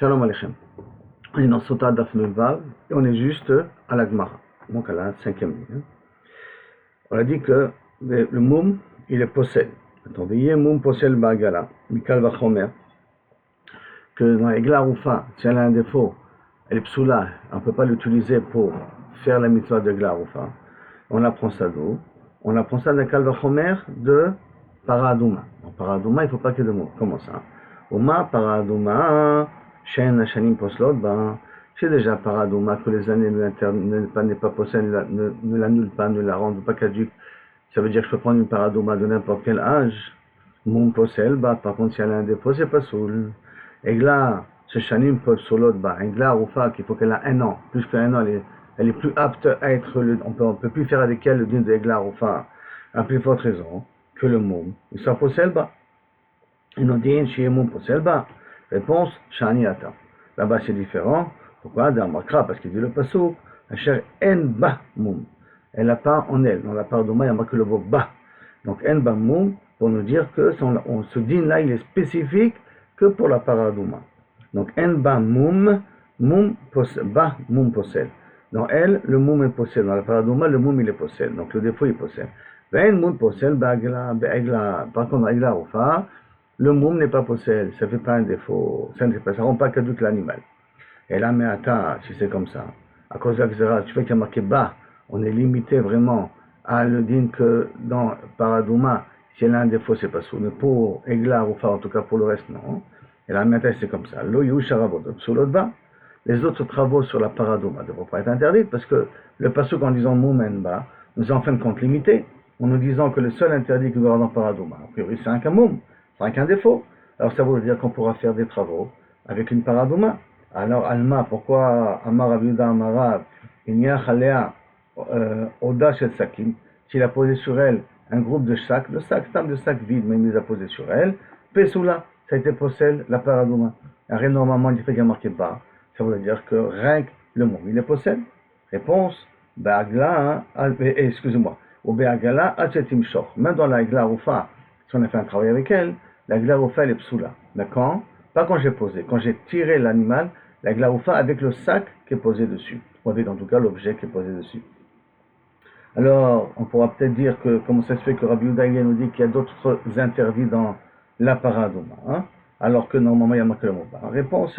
Shalom Aleichem. On est dans Sota Daf Vav et on est juste à la Gemara, donc à la 5e ligne. On a dit que le moum, il est possède. Attendez, moum possède bagala, mikal vachomer, que dans Egla Rufa, si elle a un défaut, elle est psoula, on ne peut pas l'utiliser pour faire la mitzvah de Egla Rufa. On apprend ça d'où? On apprend ça de Kal vachomer de Paradouma. En Paradouma, il ne faut pas qu'il y ait de mots. Comment ça? Oma Paradouma. Shen Shanim Poslot, c'est déjà Paradouma que les années n'est pas possède, ne l'annule pas, ne la rendent pas caduque. Ça veut dire que je peux prendre une Paradouma de n'importe quel âge. Mon possède, par contre, si elle a un défaut, c'est pas soul. Et là, ce Shanim Poslot, Egla Rufa, qu'il faut qu'elle a un an, plus qu'un an, elle est plus apte à être, on peut plus faire avec elle le din de Egla Rufa, à plus forte raison que le Moum. Il s'en possède, il nous dit, chez Moum possède, réponse, Shani Ata. Là-bas c'est différent. Pourquoi? Dans Makra, parce qu'il dit le pasuk, Asher en ba moum. Elle n'a pas en elle. Dans la part d'Oma, il y a marqué le mot ba. Donc en ba moum, pour nous dire que ce din là, il est spécifique que pour la part d'Oma. Donc en ba moum, ba moum possède. Dans elle, le moum est possède. Dans la part d'Oma, le moum il est possède. Donc le défaut il possède. Ben moum possède, par contre, dans Egla Rufa, le moum n'est pas possède, ça ne fait pas un défaut, ça ne rend pas caduque l'animal. Et là, mais attends, si c'est comme ça, à cause de la tu fais qu'il y a marqué bas, on est limité vraiment à le dire que dans Paradouma, si elle a un défaut, c'est pas sous. Mais pour Egla, ou en tout cas pour le reste, non. Et là, maintenant, c'est comme ça. Les autres travaux sur la Paradouma ne devraient pas être interdits parce que le pasuk en disant moum en bas, nous en fin de compte limité, en nous disant que le seul interdit que nous avons dans Paradouma, a priori, c'est un kamoum. Avec un défaut. Alors ça veut dire qu'on pourra faire des travaux avec une Paradouma. Alors Alma, pourquoi Amar Aviuda Amarav, Inya Chalea Oda Shel Sakim, s'il a posé sur elle un groupe de sacs, le sac, table de sac vide, mais il les a posés sur elle, Pesula, ça a été possède la Paradouma. Alors normalement, il fait qu'il y a marqué bas, ça veut dire que rien que le mot, il est possède. Réponse, Be'agla, excusez-moi, ou Be'agala, Achetim Shoch. Même dans la Egla Rufa, si on a fait un travail avec elle, la glaroufa elle est psoula. Mais quand? Pas quand j'ai posé. Quand j'ai tiré l'animal, la glaroufa avec le sac qui est posé dessus. Ou avec en tout cas l'objet qui est posé dessus. Alors, on pourra peut-être dire que, comment ça se fait que Rabbi Yehuda nous dit qu'il y a d'autres interdits dans la Paradouma, hein? Alors que normalement il y a marqué le mot par. Réponse,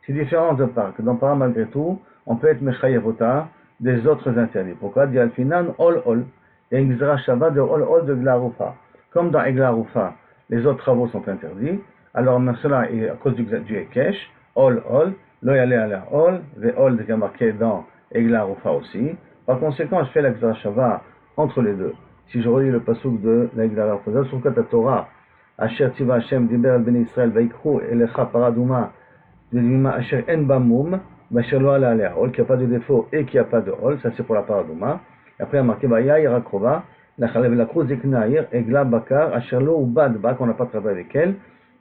c'est différent de par. Que dans para, malgré tout, on peut être mechayevota des autres interdits. Pourquoi? Dit al-finan, ol. Il y a une gzera shava de ol de glaroufa. Comme dans Egla Rufa, les autres travaux sont interdits, alors cela est à cause du Ekesh, ol, lo yale ala ol, ve ol qui est marqué dans Egla Rufa aussi. Par conséquent, je fais la Gzara Shava entre les deux. Si je relis le pasuk de l'Egla Rufa, sur Kata Torah, Asher Tiva Hashem Diber al Ben Israël, Vaikru Elecha Paradouma, Dima Asher En Bamoum, Asher lo ala ala ol, qui n'a pas de défaut et qui n'a pas de ol, ça c'est pour la Paradouma. Après, il y a marqué Baya Irakrova, la croix Zeknaïr, Egla Bakar, Asherlo ou Badba, qu'on n'a pas travaillé avec elle,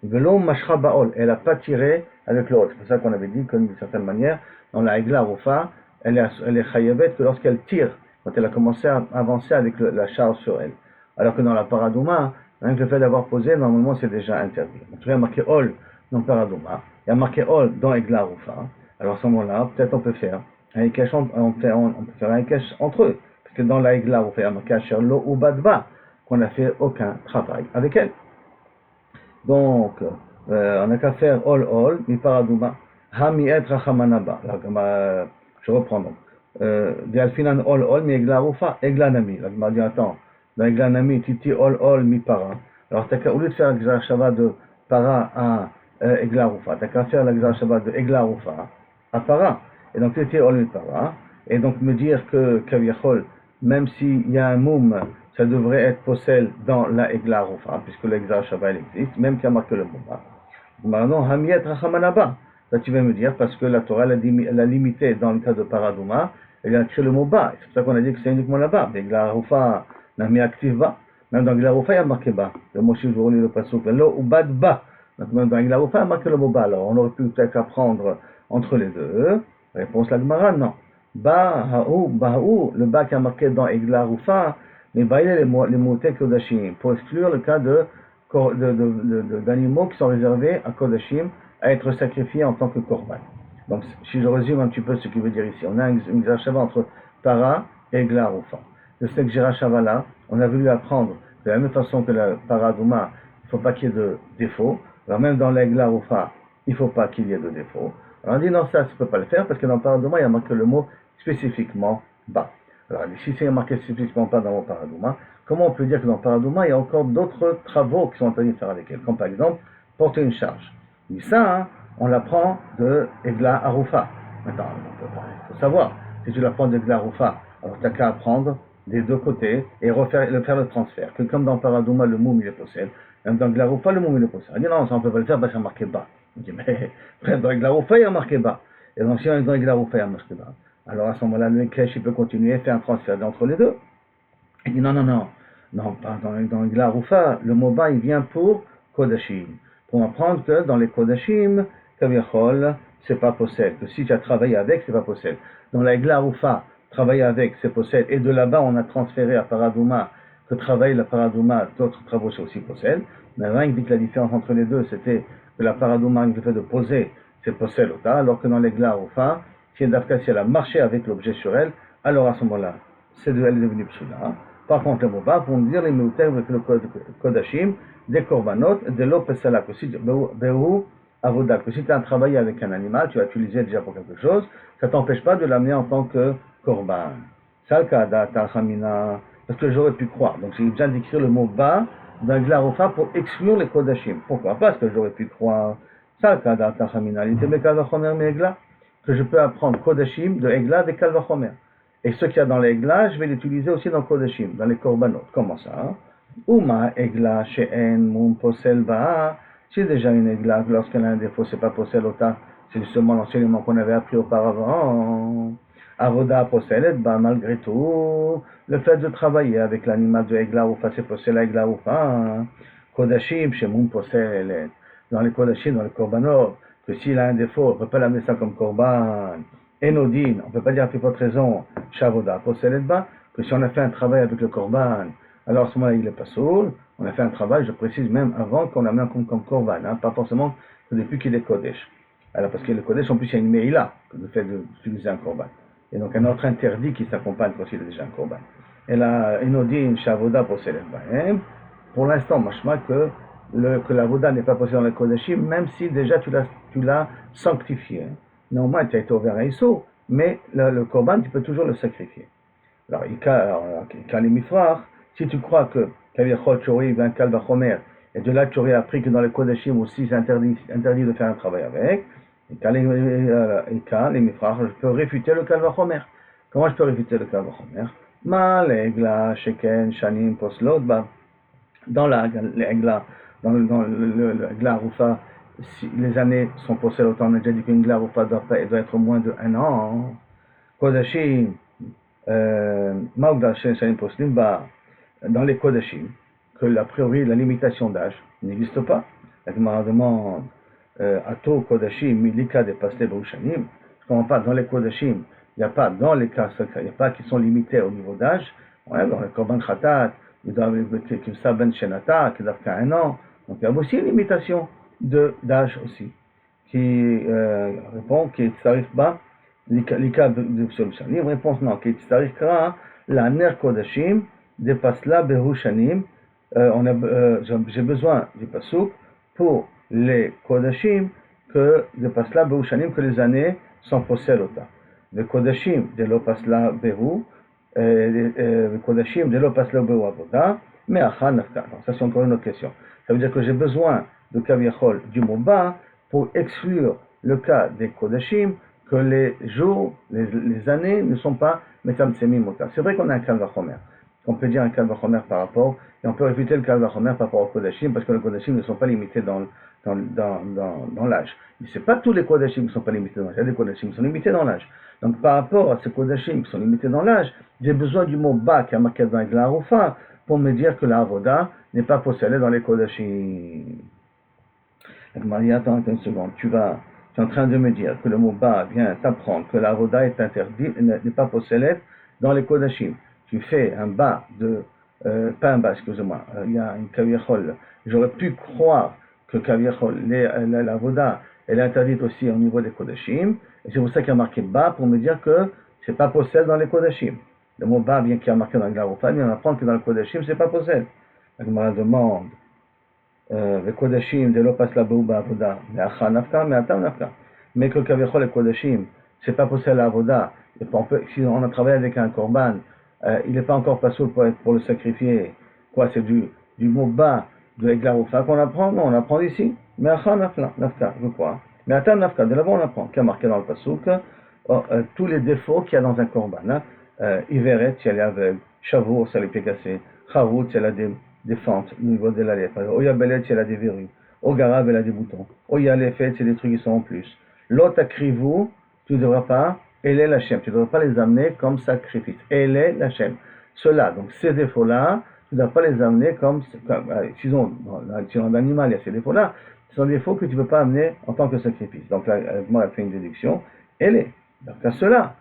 Velo Mashra Baol, elle n'a pas tiré avec l'autre. C'est pour ça qu'on avait dit, d'une certaine manière, dans la Egla Rufa, elle est chayavet que lorsqu'elle tire, quand elle a commencé à avancer avec la charge sur elle. Alors que dans la Paradouma, rien que le fait d'avoir posé, normalement c'est déjà interdit. Donc, il y a marqué Ol dans Paradouma, il y a marqué Ol dans Egla Rufa. Alors à ce moment-là, peut-être on peut faire un Ekesh, on peut faire un Ekesh entre eux. Parce que dans la Egla, on fait un marquage lo ou badba, qu'on n'a fait aucun travail avec elle. Donc, on n'a qu'à faire ol, mi paradouma, ha mi et rachamanaba. Je reprends donc. Dialfinan ol, mi egla rufa, egla nami. Là, je me dis, attends, dans egla nami, titi ol, mi para. Alors, t'as qu'à, au lieu de faire la shava de para à egla rufa, t'as qu'à faire la shava de egla rufa à para. Et donc, titi ol, mi para. Et donc, me dire que Kaviachol, même s'il y a un moum, ça devrait être possède dans la Egla Rufa, puisque l'Egla Shava existe, même qu'il y a marqué le mot. Maintenant, Hamiet Rachamanaba. Là, tu vas me dire, parce que la Torah l'a limité dans le cas de Paradouma, elle a créé le mot bas. C'est pour ça qu'on a dit que c'est uniquement là-bas. L'Egla Rufa n'a mis actif bas. Même dans l'Egla Rufa, il y a marqué bas. Le mot je vous relis le pasuk. Lo ou bad bas. Donc, même dans l'Egla Rufa, il y a marqué le mot bas. Alors, on aurait pu peut-être apprendre entre les deux. Réponse la Gemara, non. Le bas qui a marqué dans Egla Rufa, mais les motés Kodashim, pour exclure le cas d'animaux qui sont réservés à Kodashim, à être sacrifié en tant que korban. Donc, si je résume un petit peu ce qu'il veut dire ici, on a une Gzerashava entre para et Eglaroufa. De cette Gzerashava là, on a voulu apprendre de la même façon que la para Douma, il ne faut pas qu'il y ait de défaut. Alors, même dans l'Eglaroufa, il ne faut pas qu'il y ait de défaut. Alors, on dit non, ça, tu ne peux pas le faire parce que dans para Douma, il y a marqué le mot spécifiquement bas. Alors, si c'est marqué spécifiquement pas dans mon para Douma, comment on peut dire que dans para Douma, il y a encore d'autres travaux qui sont interdits de faire avec elle, comme par exemple, porter une charge. Et ça, hein, on l'apprend de Egla Arufa. Maintenant, il faut savoir, si tu l'apprends d'Egla Arufa, alors tu n'as qu'à apprendre des deux côtés et faire le transfert. Que comme dans Paradouma, le moum il est possède, même dans Egla Arufa, le moum il est possède. Il dit non, ça on ne peut pas le faire parce que c'est marqué bas. Il dit mais dans Egla Arufa, il y a marqué bas. Et donc si dans Egla Arufa, il y a marqué bas. Alors à ce moment-là, le Kesh, il peut continuer à faire un transfert entre les deux. Il dit non, pas dans Egla Arufa, le mot bas, il vient pour Kodashim. Pour apprendre que dans les Kodashim, Kaviachol, c'est pas possède. Que si tu as travaillé avec, c'est pas possède. Dans la Egla Rufa, travailler avec, c'est possède. Et de là-bas, on a transféré à Paradouma, que travailler la Paradouma, d'autres travaux, c'est aussi possède. Mais il dit que la différence entre les deux, c'était que la Paradouma, le fait de poser, c'est possède ota, alors que dans l'Egla Rufa, si elle a marché avec l'objet sur elle, alors à ce moment-là, c'est de elle est devenue psula. Par contre, le Moba, pour dire les Meuter avec le Kodashim, des Korbanot, de l'Opesala, que si Behu Avoda, que si tu as travaillé avec un animal, tu as utilisé déjà pour quelque chose, ça ne t'empêche pas de l'amener en tant que Korban. Salkada, Tachamina, parce que j'aurais pu croire. Donc j'ai besoin d'écrire le mot Ba dans Glarofa pour exclure les Kodashim. Pourquoi? Parce que j'aurais pu croire. Salkada, Tachamina, il était Kalvachomer Megla, que je peux apprendre Kodashim de Egla avec Kalvachomer. Et ce qu'il y a dans l'Egla, je vais l'utiliser aussi dans Kodashim, dans les Korbanot. Comment ça? Uma Egla She'en Mum Posel Ba. Si déjà une Egla, lorsqu'elle a un défaut, c'est pas Posel Ota, c'est justement l'enseignement qu'on avait appris auparavant. Avoda Posel Ba, malgré tout, le fait de travailler avec l'animal de Egla Ufa, c'est Posel Egla Ufa. Kodashim Shemum Posel. Dans les Kodashim, dans les Korbanot, que s'il a un défaut, on ne peut pas l'amener ça comme Korban. Enodin, on ne peut pas dire à plus forte raison, Shavoda, Poseledba, que si on a fait un travail avec le Korban, alors à ce moment-là, il n'est pas sourd, on a fait un travail, je précise même avant qu'on l'amène comme Korban, hein, pas forcément depuis qu'il est Kodesh. Alors parce que le Kodesh, en plus, il y a une Meïla, le fait d'utiliser un Korban. Et donc un autre interdit qui s'accompagne quand il est déjà un Korban. Et là, Enodin, Shavoda, Poseledba. Pour l'instant, machma que la Voda n'est pas posée dans le Kodeshim, même si déjà tu l'as sanctifié. Néanmoins, tu as été ouvert à Issou, mais le Korban, tu peux toujours le sacrifier. Alors, les Mifrach, si tu crois que Kaviachol Chori vient Kalvachomer, et de là tu aurais appris que dans les Kodashim aussi c'est interdit de faire un travail avec, les Mifrach, je peux réfuter le Kalvachomer. Comment je peux réfuter le Kalvachomer? Malegla, Sheken, Shanim, Poslot, dans l'Egla, dans le Egla Rufa, si les années sont possèdées autant, on a déjà dit qu'une Egla Rufa doit être moins de 1 an. Kodashim, Maugdashin, Shanim Poslim, dans les Kodashim, que a priori la limitation d'âge n'existe pas. La Gemara demande Ato Kodashim, Milika de Pasle Bouchanim. Je comprends pas, dans les Kodashim, il n'y a pas, dans les cas secrets, il n'y a pas qui sont limités au niveau d'âge. Ouais, dans le Korban Khatat, il doit avoir ça ben Shenata, qui doit faire 1 an. Donc il y a aussi une limitation d'âge aussi, qui répond, qui s'arrive pas, l'ika de Psholchanim, réponse non, qui s'arrive kra, la ner Kodashim, dépasse la Behushanim, j'ai besoin du pasouk pour les Kodashim, que dépasse la Behushanim, que les années sont possèdota. Les Kodashim, de l'opasla Behu, Kodashim, de l'opasla Behu Avoda, mais Achan Nafka. Ça, c'est encore une autre question. Ça veut dire que j'ai besoin de Kaviachol du mot bas pour exclure le cas des Kodashim, que les jours, les années ne sont pas Metamtsemim Mota. C'est vrai qu'on a un Kalvachomer. On peut dire un Kalvachomer par rapport, et on peut réfuter le Kalvachomer par rapport aux Kodashim, parce que les Kodashim ne sont pas limités dans l'âge. Mais ce n'est pas tous les Kodashim qui ne sont pas limités dans l'âge. Il y a des Kodashim qui sont limités dans l'âge. Donc par rapport à ces Kodashim qui sont limités dans l'âge, j'ai besoin du mot bas qui a marqué dans la Rufa pour me dire que la Avoda n'est pas possédée dans les Kodashim. Donc Marie, attends une seconde, tu es en train de me dire que le mot bas vient t'apprendre que la Avoda est interdite, n'est pas possédée dans les Kodashim. Tu fais un bas pas un bas, excusez-moi, il y a une Kaviachol. J'aurais pu croire que Kaviachol, la Avoda, elle est interdite aussi au niveau des Kodashim, et c'est pour ça qu'il y a marqué Ba, pour me dire que c'est pas possède dans les Kodashim. Le mot Ba, bien qu'il y a marqué dans le Garoufa, mais on apprend que dans le Kodashim, c'est pas possède. La Gemara demande, les Kodashim, de l'opas la Bouba Avoda, mais Acha Nafka, mais Atam Nafka. Mais que Kavechol les Kodashim, c'est pas possède la Avoda, si on a travaillé avec un Korban, il n'est pas encore pas pour le sacrifier. Quoi, c'est du mot Ba, de l'Eglaroufa qu'on apprend? Non, on apprend ici. Mais Acha Nafka, je crois. Mais Atam Nafka, de là-bas on apprend, qui a marqué dans le Passouk, tous les défauts qu'il y a dans un Korban. Iveret, si elle est aveugle, Chavour, si elle est pieds cassés, Charout, si elle a des fentes au niveau de la lèvre, Oyabelet, si elle a des verrues, Ogarab, elle a des boutons, Oyalefet, c'est des trucs qui sont en plus. L'autre Akrivou, tu ne devras pas, elle est la Shem, tu ne devras pas les amener comme sacrifice. Elle est la Shem. Ceux-là, donc ces défauts-là, tu ne dois pas les amener comme sinon, dans l'animal, il y a ces défauts-là, ce sont des défauts que tu ne peux pas amener en tant que sacrifice. Donc là, moi, elle fait une déduction, elle est. Donc à cela,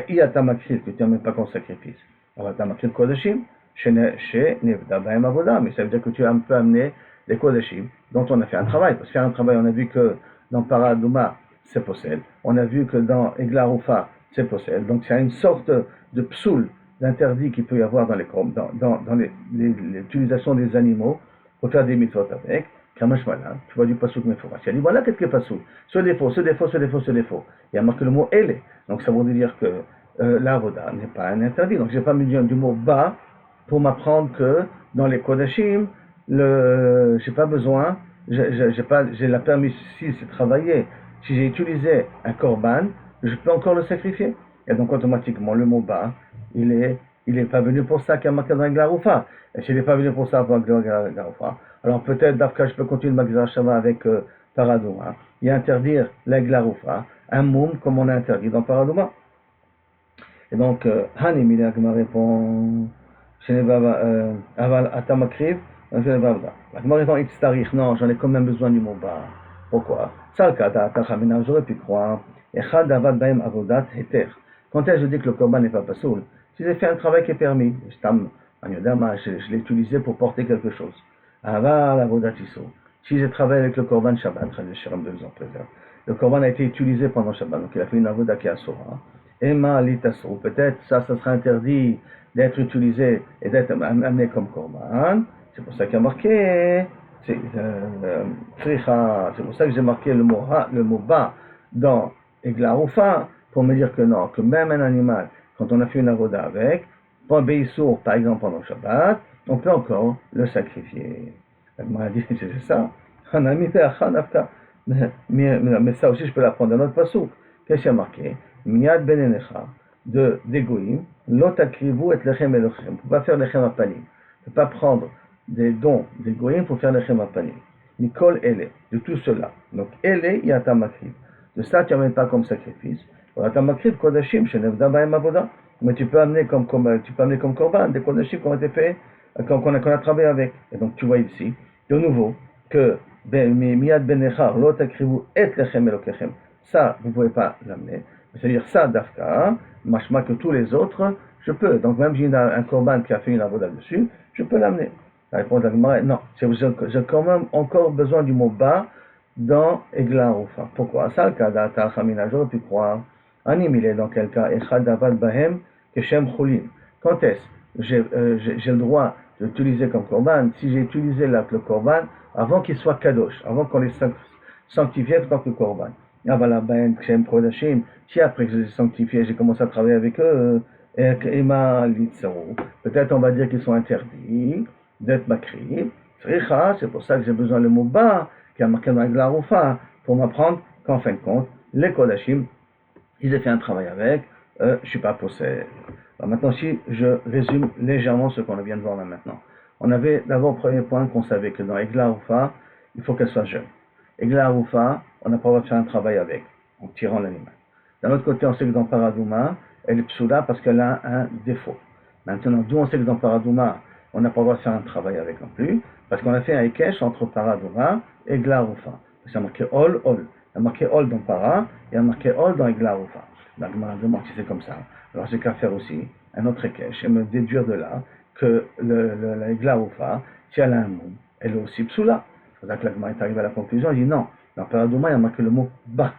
il y a ta makrit que tu n'amènes pas comme sacrifice. Alors ta makrit kodashim, chez Nevda Baem Avoda, mais ça veut dire que tu peux amener les kodashim dont on a fait un travail. Parce que faire un travail, on a vu que dans Paradouma, c'est possède. On a vu que dans Eglaroufa, c'est possède. Donc c'est une sorte de psoul, d'interdit qu'il peut y avoir dans l'utilisation des animaux pour faire des mitzvot avec. Kamash Malin, tu vois du pasouk Meforas. Il a dit voilà qu'est-ce que pasouk. Ce défaut. Il y a marqué le mot elle. Donc ça veut dire que l'avoda n'est pas un interdit. Donc je n'ai pas mis du mot ba pour m'apprendre que dans les Kodashim, j'ai pas besoin, j'ai la permission, si c'est travaillé. Si j'ai utilisé un korban, je peux encore le sacrifier. Et donc automatiquement le mot ba, il est pas venu pour ça qu'il y a marqué dans la Garoufa. Et s'il n'est pas venu pour ça pour la Garoufa, alors peut-être d'Afka je peux continuer le Magzar Shava avec Paradouma. Il y a interdire la Garoufa, un moum comme on a interdit dans Paradouma. Et donc Hanim il a répond Aval Atamakriv, la Gemara répond Xtarich, non, j'en ai quand même besoin du mot ba. Pourquoi? Salkada Tachamina, j'aurais pu croire. Echad Avad Baem Avodat Heter. Quand est-ce que je dis que le korban n'est pas pasoul? Si j'ai fait un travail qui est permis, je l'ai utilisé pour porter quelque chose. Aval Avodat Iso. Si j'ai travaillé avec le korban Shabbat, le korban a été utilisé pendant Shabbat, donc il a fait une avoda qui est asura. Ema Litaso. Peut-être ça sera interdit d'être utilisé et d'être amené comme korban. C'est pour ça qu'il y a marqué. C'est pour ça que j'ai marqué le mot ba dans Eglaroufa pour me dire que non, que même un animal, quand on a fait une avoda avec, pas Beissour, par exemple pendant Shabbat, on peut encore le sacrifier. La Gemara dit c'est ça. Mais ça aussi je peux l'apprendre dans notre pasouk. Qu'est-ce qu'il y a marqué? Miad benenecha de Degoïm, l'otakrivu et lechem elochem. On ne peut pas faire lechem apanim. On ne peut pas prendre des dons des goyim pour faire lechem apanim. Nicole ele, de tout cela. Donc ele yatamakriv. De ça tu n'amènes pas comme sacrifice. Yatamakriv kodashim shenevda baem avoda. Mais tu peux amener comme korban des kodashim qui ont été faits, qu'on a travaillé avec. Et donc tu vois ici, de nouveau, que miad benechar l'otakrivu et lechem elochem. Ça vous ne pouvez pas l'amener. C'est-à-dire ça d'Afka, machma que tous les autres, je peux. Donc même si j'ai un korban qui a fait une avoda dessus, je peux l'amener. La réponse de la Gemara est non. J'ai quand même encore besoin du mot ba dans Eglaroufa. Pourquoi? Ça, le cas d'Atachamina, j'aurais pu croire. Anim, il est dans quel cas? Echad avad bahem keshem chulim. Quand est-ce j'ai le droit d'utiliser comme korban? Si j'ai utilisé le korban avant qu'il soit kadosh, avant qu'on les sanctifie en tant que korban. Si après que je les ai sanctifiés, j'ai commencé à travailler avec eux, peut-être on va dire qu'ils sont interdits d'être makri. C'est pour ça que j'ai besoin le mot ba, qui a marqué dans la Garoufa, pour m'apprendre qu'en fin de compte, les kodashim, ils ont fait un travail avec, je ne suis pas possède. Alors maintenant, si je résume légèrement ce qu'on vient de voir là maintenant. On avait d'abord, premier point, qu'on savait que dans Eglaroufa, il faut qu'elle soit jeune. Eglaroufa, on n'a pas le droit de faire un travail avec, en tirant l'animal. D'un autre côté, on sait que dans Paradouma, elle est psoula parce qu'elle a un défaut. Maintenant, d'où on sait que dans Paradouma, on n'a pas le droit de faire un travail avec non plus, parce qu'on a fait un Ekesh entre Paradouma et Eglaroufa. C'est marqué Ol, Ol. Il y a marqué Ol dans Para, il y a marqué Ol dans Eglaroufa. Donc, je me demande si c'est comme ça. Alors, j'ai qu'à faire aussi un autre Ekesh et me déduire de là que la Eglaroufa, si elle a un mot, elle est aussi psoula. C'est pour ça que la Gemara est arrivée à la conclusion, elle dit non. Dans Paradouma, il y a marqué le mot ba.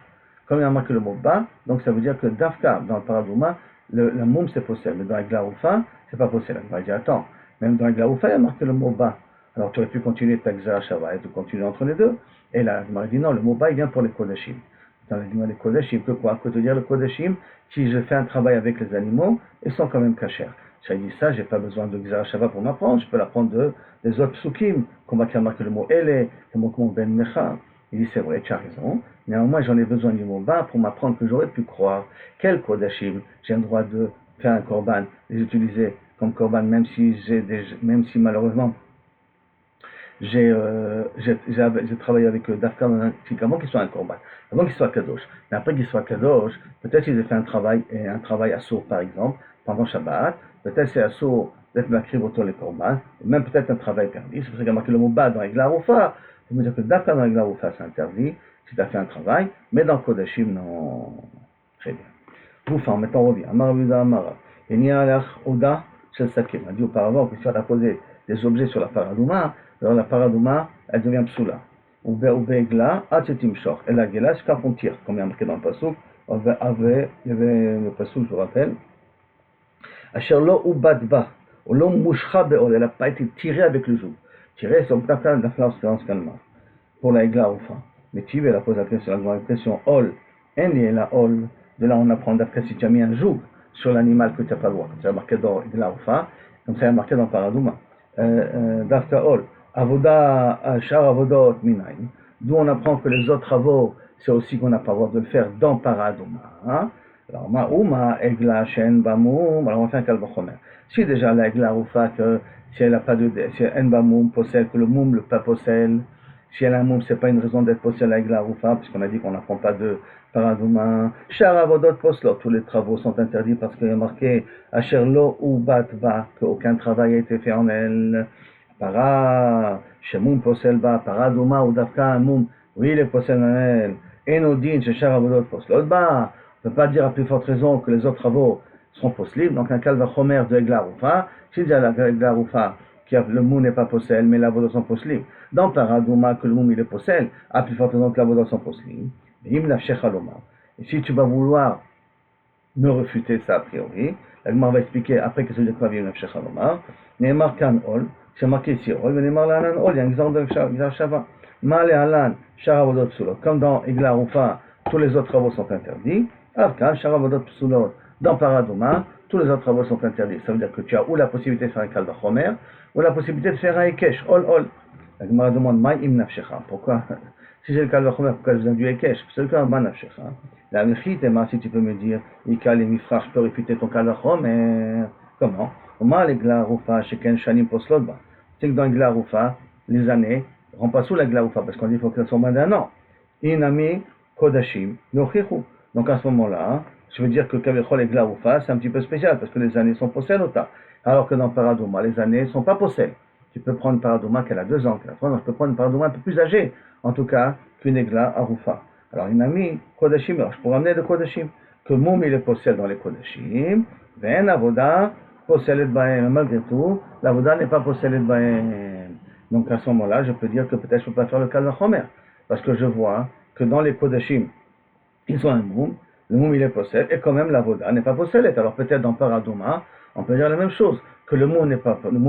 Comme il y a marqué le mot ba, donc ça veut dire que Dafka, dans le Paradouma, la moum c'est possible. Mais dans la Glaroufa, c'est pas possible. On va dire, attends, même dans la Glaroufa, il y a marqué le mot ba. Alors tu aurais pu continuer ta Xara Shava et tu continuer entre les deux. Et là, il m'a dit non, le mot ba, il vient pour les Kodashim. Dans les Kodashim, que quoi? Que te dire le Kodashim, si je fais un travail avec les animaux, ils sont quand même cachers. J'ai dit ça, j'ai pas besoin de Xara Shava pour m'apprendre, je peux l'apprendre des autres psukim, qu'on va marquer le mot ele, le mot ben mecha. Il dit c'est vrai, tu as raison. Néanmoins, j'en ai besoin du mot ba pour m'apprendre que j'aurais pu croire quel Kodashim j'ai le droit de faire un korban, les utiliser comme korban, même si malheureusement j'ai travaillé avec Dafka avant qu'il soit un korban, avant qu'il soit kadosh. Mais après qu'il soit kadosh, peut-être qu'ils aient fait un travail assourd par exemple, pendant Shabbat, peut-être c'est assourd d'être makriv autour les korban, même peut-être un travail permis. C'est pour ça qu'il y a marqué le mot ba dans les glaroufa. Ça veut dire que Dafka dans les glaroufa c'est interdit, si tu as fait un travail, mais dans Kodashim, non. Très bien. Enfin, maintenant on revient. Amar Abuda Amara. Il n'y a l'air Oda Shel Sakim. On a dit auparavant que si on a posé des objets sur la paradouma, alors la paradouma, elle devient psoula. Ou begla, atchetim shor. Et la gela, c'est quand on tire, comme il y a marqué dans le passouk. Il y avait le passouk, je vous rappelle. Asher lo ou batba. Ou lo mouchra beol. Elle n'a pas été tirée avec le joug. Tirée, c'est un peu de la fleur calma. Pour la igla ou fin. Mais tu veux la pose la question, ol. En lié la ol. De là, on apprend d'après si tu as mis un joug sur l'animal que tu n'as pas le droit. Comme ça, marqué dans igla ou fin. Comme ça, il y a marqué dans paradouma. Dafka ol. Avoda, Shar Avodot Minaim, d'où on apprend que les autres travaux, c'est aussi qu'on n'a pas le droit de le faire dans Paradouma. Hein? Alors, Ma'uma, Egla, Shen, Bamoum, alors on fait un kalvachomer. Si déjà la Egla Roufa, que si elle n'a pas de, si En Bamoum possède, que le Moum le pas possède, si elle a un Moum, c'est pas une raison d'être possède la Egla Roufa, puisqu'on a dit qu'on n'apprend pas de Paradouma. Shar Avodot Poslot, tous les travaux sont interdits parce qu'il y a marqué Asherlo ou Batba, qu'aucun travail a été fait en elle. Para, Shemoum possède ba, Paradouma ou Dafka, Moum, oui, il est possède en elle. Enodin, Shechar Avodot Poslot ba. On ne peut pas dire à plus forte raison que les autres travaux seront possibles. Donc un kalvachomer de Egla Roufa, si déjà la Egla Roufa, le Moum n'est pas possède, mais la Vodot sont possibles. Dans Paradouma, que le Moum il est possède, à plus forte raison que la Vodot sont possibles. Et si tu vas vouloir me refuter ça a priori, la Gemara va expliquer après que ce n'est pas bien Nafshech Halomar. Neymar Kan Ol, c'est marqué ici Ol, mais Neymar Lanan Ol, il y a un exemple de Gzar Shava. Male Alan, Sharavodot Psulot. Comme dans Igla Rufa, tous les autres travaux sont interdits. Avkan, Sharavodot Psulot. Dans Paradouma, tous les autres travaux sont interdits. Ça veut dire que tu as ou la possibilité de faire un Kalva Chomer, ou la possibilité de faire un Ekesh, Ol Ol. La Gemara demande, Maï Im Nafshecha. Pourquoi? Si j'ai le Kalva Chomer, pourquoi je viens du Ekesh? C'est le cas de Nafshecha. La Mechit, si tu peux me dire, Ikal et Mifrach, je peux réfuter ton Kalva Chomer. Comment? Comment l'Igla Rufa, Sheken Shanim Poslotba? C'est que dans l'Igla Rufa, les années, ne rentrent pas sous la Igla Rufa, parce qu'on dit qu'il faut qu'elles soient moins d'un an. Inami Kodashim, Nochichu. Donc à ce moment-là, je veux dire que Kavechol Igla Rufa, c'est un petit peu spécial, parce que les années sont possèdes au tas. Alors que dans Paradouma, les années ne sont pas possèdes. Tu peux prendre une Paradouma qu'elle a 2 ans, qu'elle a 3 ans, tu peux prendre une Paradouma un peu plus âgée, en tout cas, qu'une Igla Rufa. Alors Inami Kodashim, alors je pourrais amener de Kodashim, que Moum il est possède dans les Kodashim, Ven Avoda, possède Bahem, malgré tout, l'Avoda n'est pas possède Bahem. Donc à ce moment-là, je peux dire que peut-être je ne peux pas faire le Kalva Chomer, parce que je vois que dans les Kodashim, ils ont un Moum, le Moum il est possède, et quand même l'Avoda n'est pas possède. Alors peut-être dans Paradouma, on peut dire la même chose, que le Moum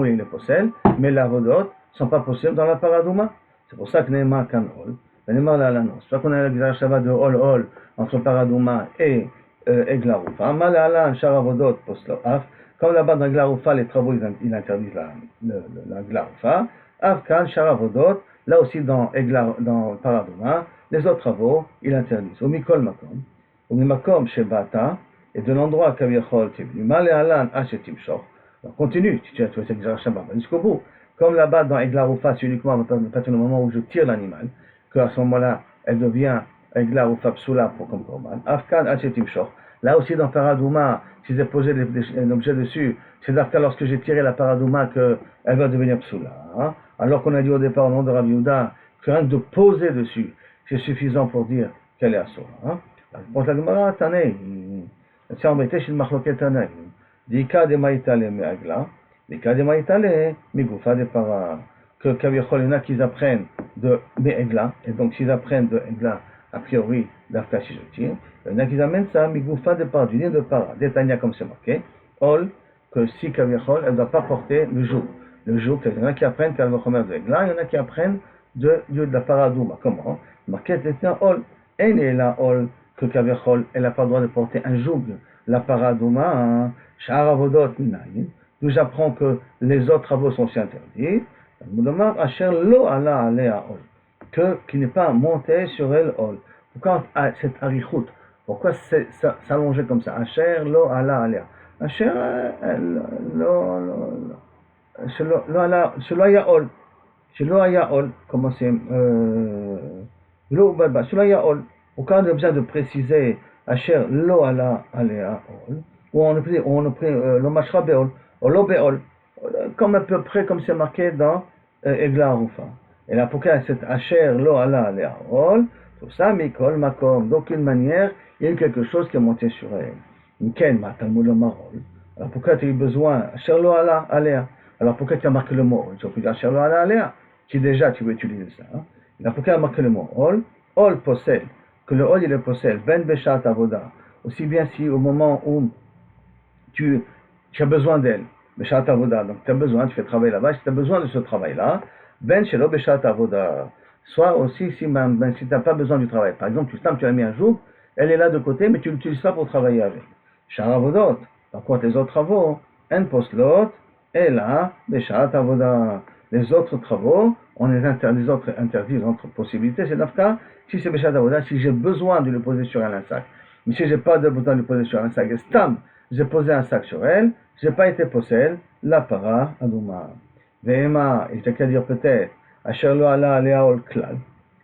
il est possède, mais l'Avodot ne sont pas possibles dans la Paradouma. C'est pour ça que Neymar Kan Ol, Neymar la Lanos. C'est pas qu'on a la Gzar Shava de Ol Ol entre Paradouma et Egla Rufa. Mal Alan, Shar Avodot, Poslo Af. Comme là-bas dans Egla Rufa, les travaux ils interdisent la Egla Rufa. Afkan, Shar Avodot, là aussi dans Paradouma, les autres travaux ils interdisent. Au Mikol Makom, au Mimakom Shebata, et de l'endroit Kaviachol qui est venu. Mal Alan, Hachetim Shor. Alors continue, tu as cette Gzar Shava jusqu'au bout. Comme là-bas dans Egla Rufa, c'est uniquement à partir du moment où je tire l'animal, qu'à ce moment-là, elle devient Egla Rufa Psula pour comme Korban. Afkan Hachetim Shor. Là aussi dans Paradouma, si j'ai posé un objet dessus, c'est d'after lorsque j'ai tiré la Paradouma qu'elle va devenir Psula. Hein? Alors qu'on a dit au départ au nom de Rabbi Yehuda que rien que de poser dessus, c'est suffisant pour dire qu'elle est Asura. Hein? Pour la Gemara, Tanei, c'est embêté chez le Machloket Tanei. Dika de Maïtale me Agla, Dika de Maïtale, Migoufa de Para. que Kavichol, il y en a qui apprennent de Egla, et donc s'ils apprennent de Egla, a priori, d'Afka Shijotim, il y en a qui amènent ça, Migoufa de part, du lien de para, d'Etania comme c'est marqué, Ol, que si Kavichol, elle ne doit pas porter le joug. Le joug, il y en a qui apprennent Kalvachomer de Egla, il y en a qui apprennent de la paradouma. Comment? Marqué était Ol, et là Ol, que Kavichol, elle n'a pas le droit de porter un joug. La paradouma, Sha'aravodot Minayin, d'où j'apprends que les autres travaux sont aussi interdits. Asher lo ala alea ol, qui n'est pas monté sur elle ol. Pourquoi cette arichut? Pourquoi s'allonger comme ça? Asher lo ala alea. Asher lo ala, shelo haya ol. Shelo haya ol. Comment c'est? Lo ubadba. Shelo haya ol. Pourquoi on a besoin de préciser Asher lo ala alea ol? Ou on a pris lo mashra beol. Ou lo beol. Comme à peu près comme c'est marqué dans Egla Arufa. Et là, pourquoi cette Asher lo ala le'aol, tout ça, mikol makom, d'aucune manière, il y a eu quelque chose qui est monté sur elle. Ken ma talmud le marol. Alors pourquoi tu as eu besoin Asher lo ala alea? Alors pourquoi tu as marqué le mot? Tu as pu dire Asher lo ala alea, qui déjà tu veux utiliser ça. Hein? Alors pourquoi tu as marqué le mot ol? Ol possède, que le ol il le possède, ben beshat avoda. Aussi bien si au moment où tu as besoin d'elle, Beshat Avoda, donc tu as besoin, tu fais travailler là-bas, si tu as besoin de ce travail-là, Ben Shelo Beshat Avoda, soit aussi si tu n'as pas besoin du travail. Par exemple, tu as mis un jour, elle est là de côté, mais tu ne l'utilises pas pour travailler avec. Shar Avodot, par contre les autres travaux, En Poslot, et là, Beshat Avoda, les autres travaux, les autres interdits, les autres possibilités, c'est d'Afka, si c'est Beshat Avoda, si j'ai besoin de le poser sur un sac. Mais si je n'ai pas besoin de le poser sur un sac, Stam, j'ai posé un sac sur elle, je n'ai pas été possède, la para adouma. Ve'ema, il t'a qu'à dire peut-être, Asher lo ala alea ol klal.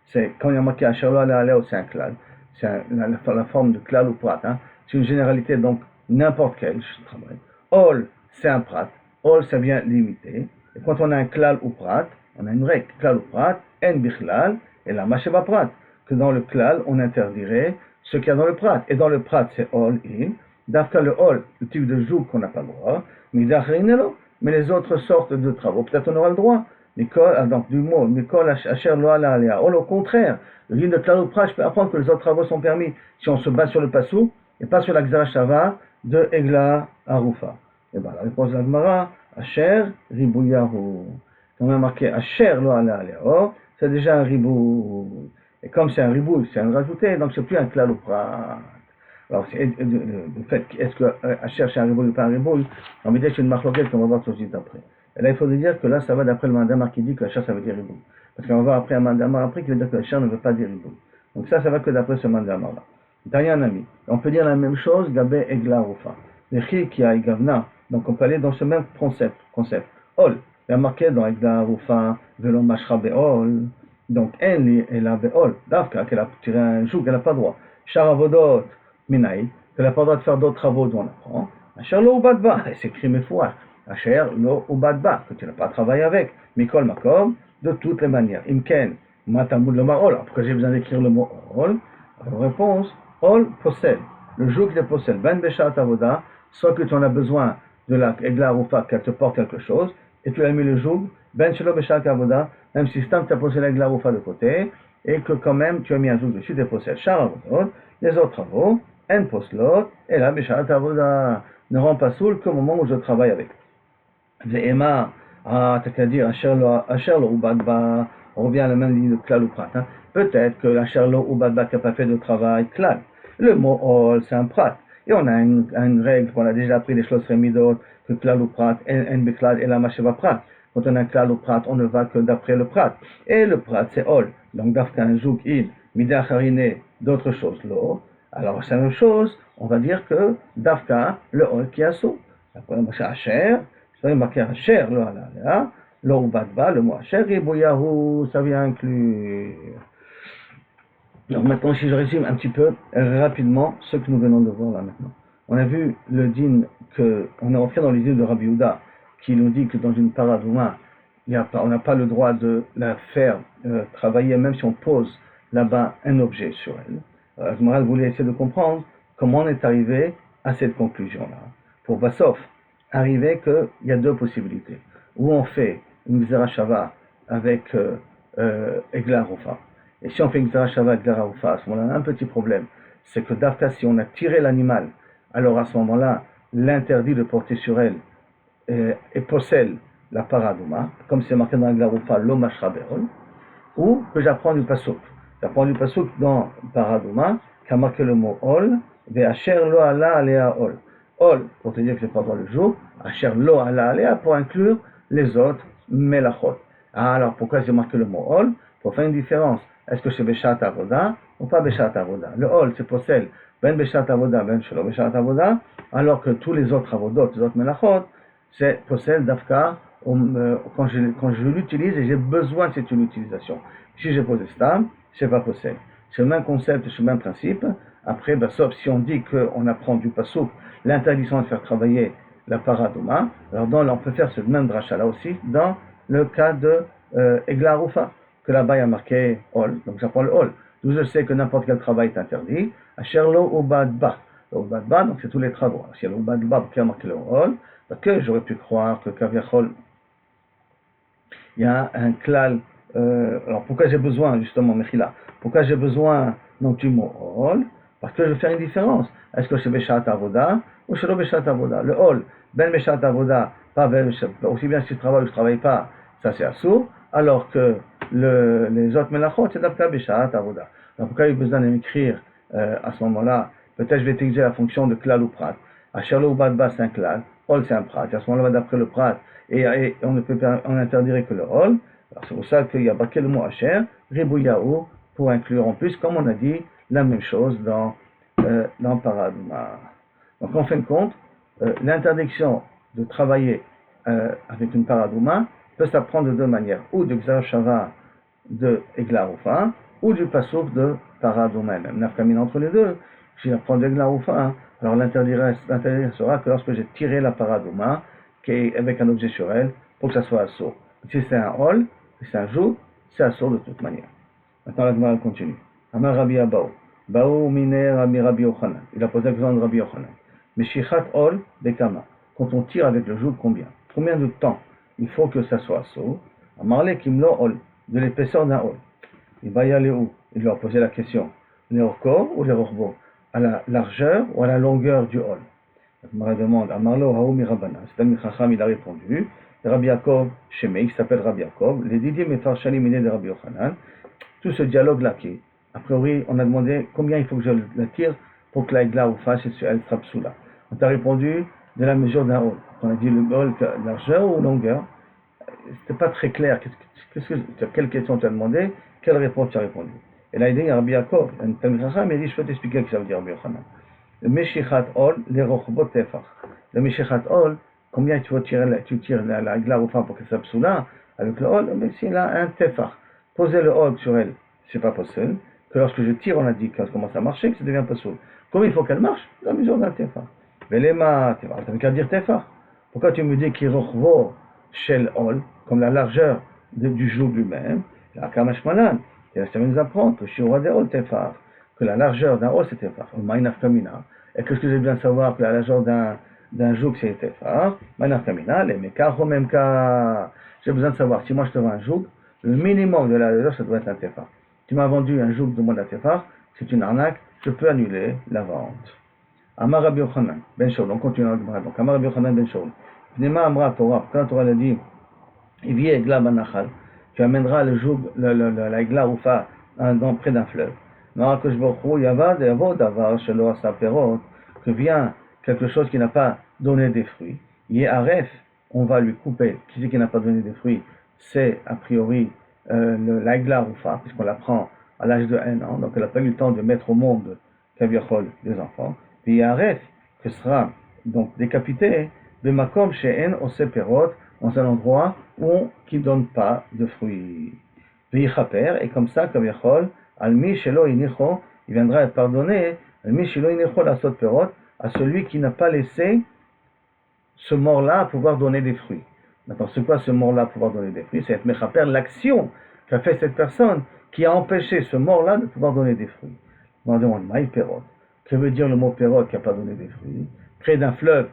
C'est quand il y a marqué Asher lo ala alea, c'est un klal. C'est la forme de klal ou prat. Hein. C'est une généralité, donc n'importe quel travail. Ol, c'est un prat. Ol, ça vient limiter. Et quand on a un klal ou prat, on a une règle, klal ou prat, en bichlal, et la macheva prat. Que dans le klal, on interdirait ce qu'il y a dans le prat. Et dans le prat, c'est ol, il. D'afka le hol, le type de joug qu'on n'a pas le droit, mais les autres sortes de travaux, peut-être on aura le droit. Donc du mot, Mikol Asher lo ala alea. Au contraire, le livre de Klaroupra, je peux apprendre que les autres travaux sont permis si on se base sur le passou et pas sur la Xarashava de Egla Arufa. Et bien la réponse de la Gemara, Asher ribouyahu. Quand on a marqué Asher lo ala alea, c'est déjà un ribou. Et comme c'est un ribou, c'est un rajouté, donc c'est plus un Klaroupra. Alors, le fait, est-ce que Asher c'est un riboul ou pas un riboul, on va dire que c'est une marloquette qu'on va voir tout de suite après. Et là, il faut dire que là, ça va d'après le mandamar qui dit que Asher ça veut dire riboul. Parce qu'on va voir après un mandamar après qui veut dire que Asher ne veut pas dire riboul. Donc ça va que d'après ce mandamar-là. Derrière un ami. On peut dire la même chose, Gabé Egla Rufa. Les chi qui a Gavna. Donc on peut aller dans ce même concept. Ol. Il y a marqué dans Egla Rufa, Velo Mashra Beol. Donc, Enli et la Beol. Davka, qu'elle a tiré un joug, elle n'a pas droit. Sharavodot. Minaï, qu'elle n'a pas le droit de faire d'autres travaux dont on apprend. Asher lo ubadba, c'est écrit mefouach. Asher lo ubadba, que tu n'as pas travaillé avec. Mikol makom, de toutes les manières. Imken, matamud le marol. Pourquoi j'ai besoin d'écrire le mot ol? Réponse, ol possède. Le jour qu'il possède, ben beshat avoda, soit que tu en as besoin de la egla rufa, qu'elle te porte quelque chose, et tu l'as mis le jour, ben shelo beshat avoda, même si tu as posé l'egla rufa de côté, et que quand même tu as mis un jour dessus, tu possèdes char avodot, les autres travaux, en poslot, et là, Beshat Avoda ne rend pas soul qu'au moment où je travaille avec. Ve'ema, t'as qu'à dire, Asher lo ubadba, on revient à la même ligne de klal ou prat. Hein. Peut-être que Asher lo ubadba qui n'a pas fait de travail klal. Le mot ol, c'est un prat. Et on a une règle qu'on a déjà appris des choses remidot, que klal ou prat, en beklal, et la macheva prat. Quand on a un klal ou prat, on ne va que d'après le prat. Et le prat, c'est ol. Donc, d'afka un zouk il, midacharine, d'autres choses, l'eau. Alors, c'est la même chose, on va dire que d'Afka, le ol qui a sous. Après, on va Asher, c'est marqué Asher, le ala, le ubadba, le mot Asher, et Bouyahu, ça vient inclure. Donc maintenant, si je résume un petit peu rapidement ce que nous venons de voir là maintenant. On a vu le din on est entré dans l'idée de Rabbi Yehuda, qui nous dit que dans une paradouma, on n'a pas le droit de la faire travailler, même si on pose là-bas un objet sur elle. Azmaral voulait essayer de comprendre comment on est arrivé à cette conclusion-là. Pour Bassof, arriver qu'il y a deux possibilités. Ou on fait une Xerashava avec Egla Rufa. Et si on fait Gzara Shava Egla Rufa, à ce moment-là, on a un petit problème. C'est que d'Afta, si on a tiré l'animal, alors à ce moment-là, l'interdit de porter sur elle et possède la paradouma, comme c'est marqué dans Egla Rufa, l'Omashra Berol, ou que j'apprends du Pasuk. J'apprends du Pasuk dans paradouma, qui a marqué le mot Ol, Ve'asher lo ala alea Ol. Ol, pour te dire que c'est pendant le jour, Asher lo ala alea, pour inclure les autres melachot. Alors pourquoi j'ai marqué le mot Ol? Pour faire une différence. Est-ce que c'est Beshat Avoda ou pas Beshat Avoda? Le Ol, c'est possède Ben Beshat Avoda, Ben Shelo Beshat Avoda, alors que tous les autres avodot, les autres melachot, c'est possède d'Afka quand je l'utilise et j'ai besoin de cette utilisation. Si j'ai posé stam, c'est pas possède. C'est le même concept, c'est le même principe. Après, sauf si on dit qu'on apprend du pasouk l'interdiction de faire travailler la paradouma, alors on peut faire ce même dracha là aussi dans le cas de Egla Rufa, que là-bas il y a marqué Ol, donc j'apprends le Ol. D'où je sais que n'importe quel travail est interdit. Asherlo Ubadba. Le Ubadba, donc c'est tous les travaux. Si il y a le Ubadba qui a marqué le Ol, que j'aurais pu croire que Kaviachol, il y a un klal. Alors pourquoi j'ai besoin, justement, Mechila, pourquoi j'ai besoin donc du mot Ol? Parce que je vais faire une différence. Est-ce que c'est Beshat Avoda ou c'est Beshat Avoda? Le Ol, Ben Beshat Avoda, pas Ben Beshat, aussi bien si je travaille ou je ne travaille pas, ça c'est Assour, alors que les autres Melachot, c'est d'Afka Beshat Avoda. Donc pourquoi il y a besoin de m'écrire à ce moment-là? Peut-être je vais utiliser la fonction de klal ou prat. Asherlo ou Badba, c'est un klal, Ol c'est un prat. Et à ce moment-là, d'après le prat, et on interdirait que le Ol. Alors c'est pour ça qu'il y a marqué le mot Asher, Ribouyaou, pour inclure en plus, comme on a dit, la même chose dans Paradouma. Donc en fin de compte, l'interdiction de travailler avec une Paradouma peut s'apprendre de deux manières, ou de Gzar Shava de Egla Rufa, ou du Passouk de Paradouma même. Nafkamine entre les deux, si j'apprends d'Egla Rufa, alors l'interdit sera que lorsque j'ai tiré la Paradouma, qui est avec un objet sur elle, pour que ça soit assaut. Si c'est un hol, si c'est un joug, c'est assaut de toute manière. Maintenant la Gemara continue. Amar Rabbi Abaou. Baou mine Rabbi Yochanan. Il a posé la question de Rabbi Yochanan. Meshichat hol bekama. Quand on tire avec le joug, combien? Combien de temps il faut que ça soit assaut? Amar le kimlo hol. De l'épaisseur d'un hol. Il va y aller où? Il lui a posé la question. Les orkor ou les orbo? À la largeur ou à la longueur du hol? La demande. Amarlo haoumi rabana. C'est un Chacham, il a répondu. Rabbi Yaakov, Shemei, il s'appelle Rabbi Yaakov, les Didim et Farshani miné de Rabbi Yochanan, tout ce dialogue-là qui, a priori, on a demandé combien il faut que je la tire pour que la Egla ou fasse elle sera psoula. On t'a répondu de la mesure d'un hol. On a dit le hol, largeur ou longueur. C'était pas très clair. Quelle question tu as demandé, quelle réponse tu as répondu. Et là, il dit Rabbi Yaakov, un Chacham, il dit je peux t'expliquer ce que ça veut dire Rabbi Yochanan. Le Meshichat hol, les rochbot tefach. Le Meshichat hol, combien tu tires la Egla ou pour qu'elle soit psoula avec le hol? Mais s'il a un tefach, poser le hol sur elle, c'est pas possible. Que lorsque je tire, on a dit quand ça commence à marcher, que ça devient pas soul. Comment il faut qu'elle marche? La mesure d'un tefach. Mais les maths, tu n'as qu'à dire tefach. Pourquoi tu me dis qu'il rochvo shel hol, comme la largeur du joug lui-même? La kamashmanan, et ça va nous apprendre que shiura de hol tefach, que la largeur d'un hol c'est tefach. Ma'inaf kamina. Et que ce que j'ai besoin de savoir, que la largeur d'un joug c'est tefach. Ma'inaf kamina, les mekar ou même ka. J'ai besoin de savoir si moi je te vends un joug, le minimum de la largeur ça doit être un tefach. Tu m'as vendu un joug de moins d'un tefach, c'est une arnaque, je peux annuler la vente. Amar Rabbi Yochanan ben Shaul, on continue à dire donc Amar Rabbi Yochanan ben Shaul. Pnema Amra Torah, quand la Torah l'a dit, il vient Egla Banachal, tu amèneras le joug, la Egla Ufa près d'un fleuve. Marakosh Borchou Yavad et Avod Avar Shelo Asa Perot, que vient quelque chose qui n'a pas donné des fruits. Yeharef, on va lui couper. Qui c'est qui n'a pas donné des fruits? C'est a priori la Egla Ufa, puisqu'on la prend à l'âge de 1 an, donc elle n'a pas eu le temps de mettre au monde Kaviachol des enfants. Puis Yeharef, que sera donc décapité, de Makom She'en Ose Perot, dans un endroit qui ne donne pas de fruits. V'yichaper, et comme ça, Kaviachol, Almi Shelo Inicho, il viendra pardonner, Almi Shelo Inicho la Sot Perot, à celui qui n'a pas laissé ce mort-là pouvoir donner des fruits. Maintenant, c'est quoi ce mort-là pouvoir donner des fruits? C'est être mechaper, l'action qu'a fait cette personne qui a empêché ce mort-là de pouvoir donner des fruits. On demande, maï perot. Que veut dire le mot perot qui n'a pas donné des fruits? Près d'un fleuve,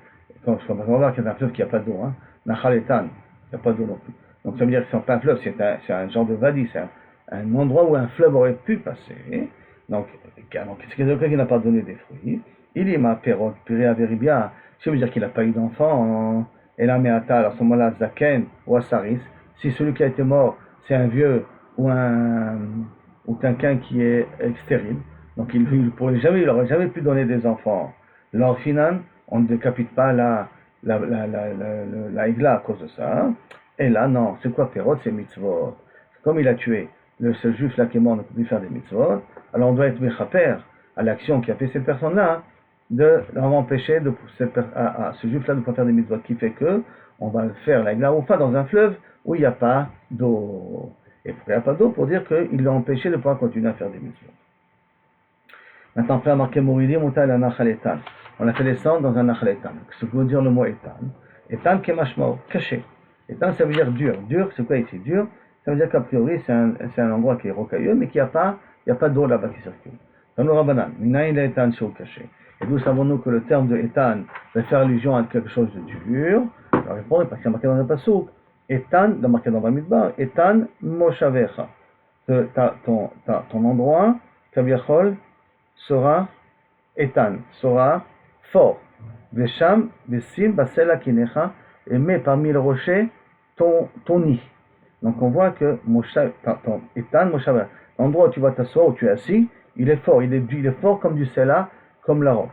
on va voir qu'il y a un fleuve qui n'a pas d'eau, Nachaletan, il n'y a pas d'eau non plus. Donc ça veut dire que c'est pas un fleuve, c'est un genre de wadi, c'est un endroit où un fleuve aurait pu passer. Donc c'est quelqu'un qui n'a pas donné des fruits. Il y m'a perot, piria veribia. Ça veut dire qu'il n'a pas eu d'enfant. Et là, à ce moment-là, zaken ou asaris. Si celui qui a été mort, c'est un vieux ou quelqu'un qui est stérile, donc il n'aurait jamais pu donner des enfants. Lors final, on ne décapite pas la igla à cause de ça. Et là, non, c'est quoi Pérot? C'est mitzvot. Comme il a tué ce juif là qui est mort, ne peut plus faire des mitzvot, alors on doit être mechaper à l'action qui a fait cette personne-là, de l'empêcher à ce juif là de ne pas faire des mitzvot, qui fait que on va faire la igla oufa dans un fleuve où il n'y a pas d'eau. Et pourquoi il n'y a pas d'eau? Pour dire qu'il l'a empêché de pouvoir continuer à faire des mitzvot. Maintenant, on a marqué Mouridi, Mouta la Nachal Etan. On a fait descendre dans un Nachal Etan. Ce que veut dire le mot Etan. Etan kemashmao, caché. Etan, ça veut dire dur. Dur, c'est quoi ici? Dur, ça veut dire qu'a priori, c'est un endroit qui est rocailleux, mais qu'il n'y a pas d'eau là-bas qui circule. Dans le Rabbanan, Minaïn Etan sur caché. Et d'où savons-nous que le terme de Etan va faire allusion à quelque chose de dur? La réponse est parce qu'il y a marqué dans un passouk. Etan, dans marqué dans Bamidbar, Etan Moshavecha. Ton endroit, Kaviachol, sera Etan, sera fort. Vesham, Vesim, Basela Kinecha, et mets parmi les rochers ton nid. Donc on voit que Etan Moshavecha, l'endroit où tu vas t'asseoir, où tu es assis, il est fort, il est fort comme du Sela, comme la roque.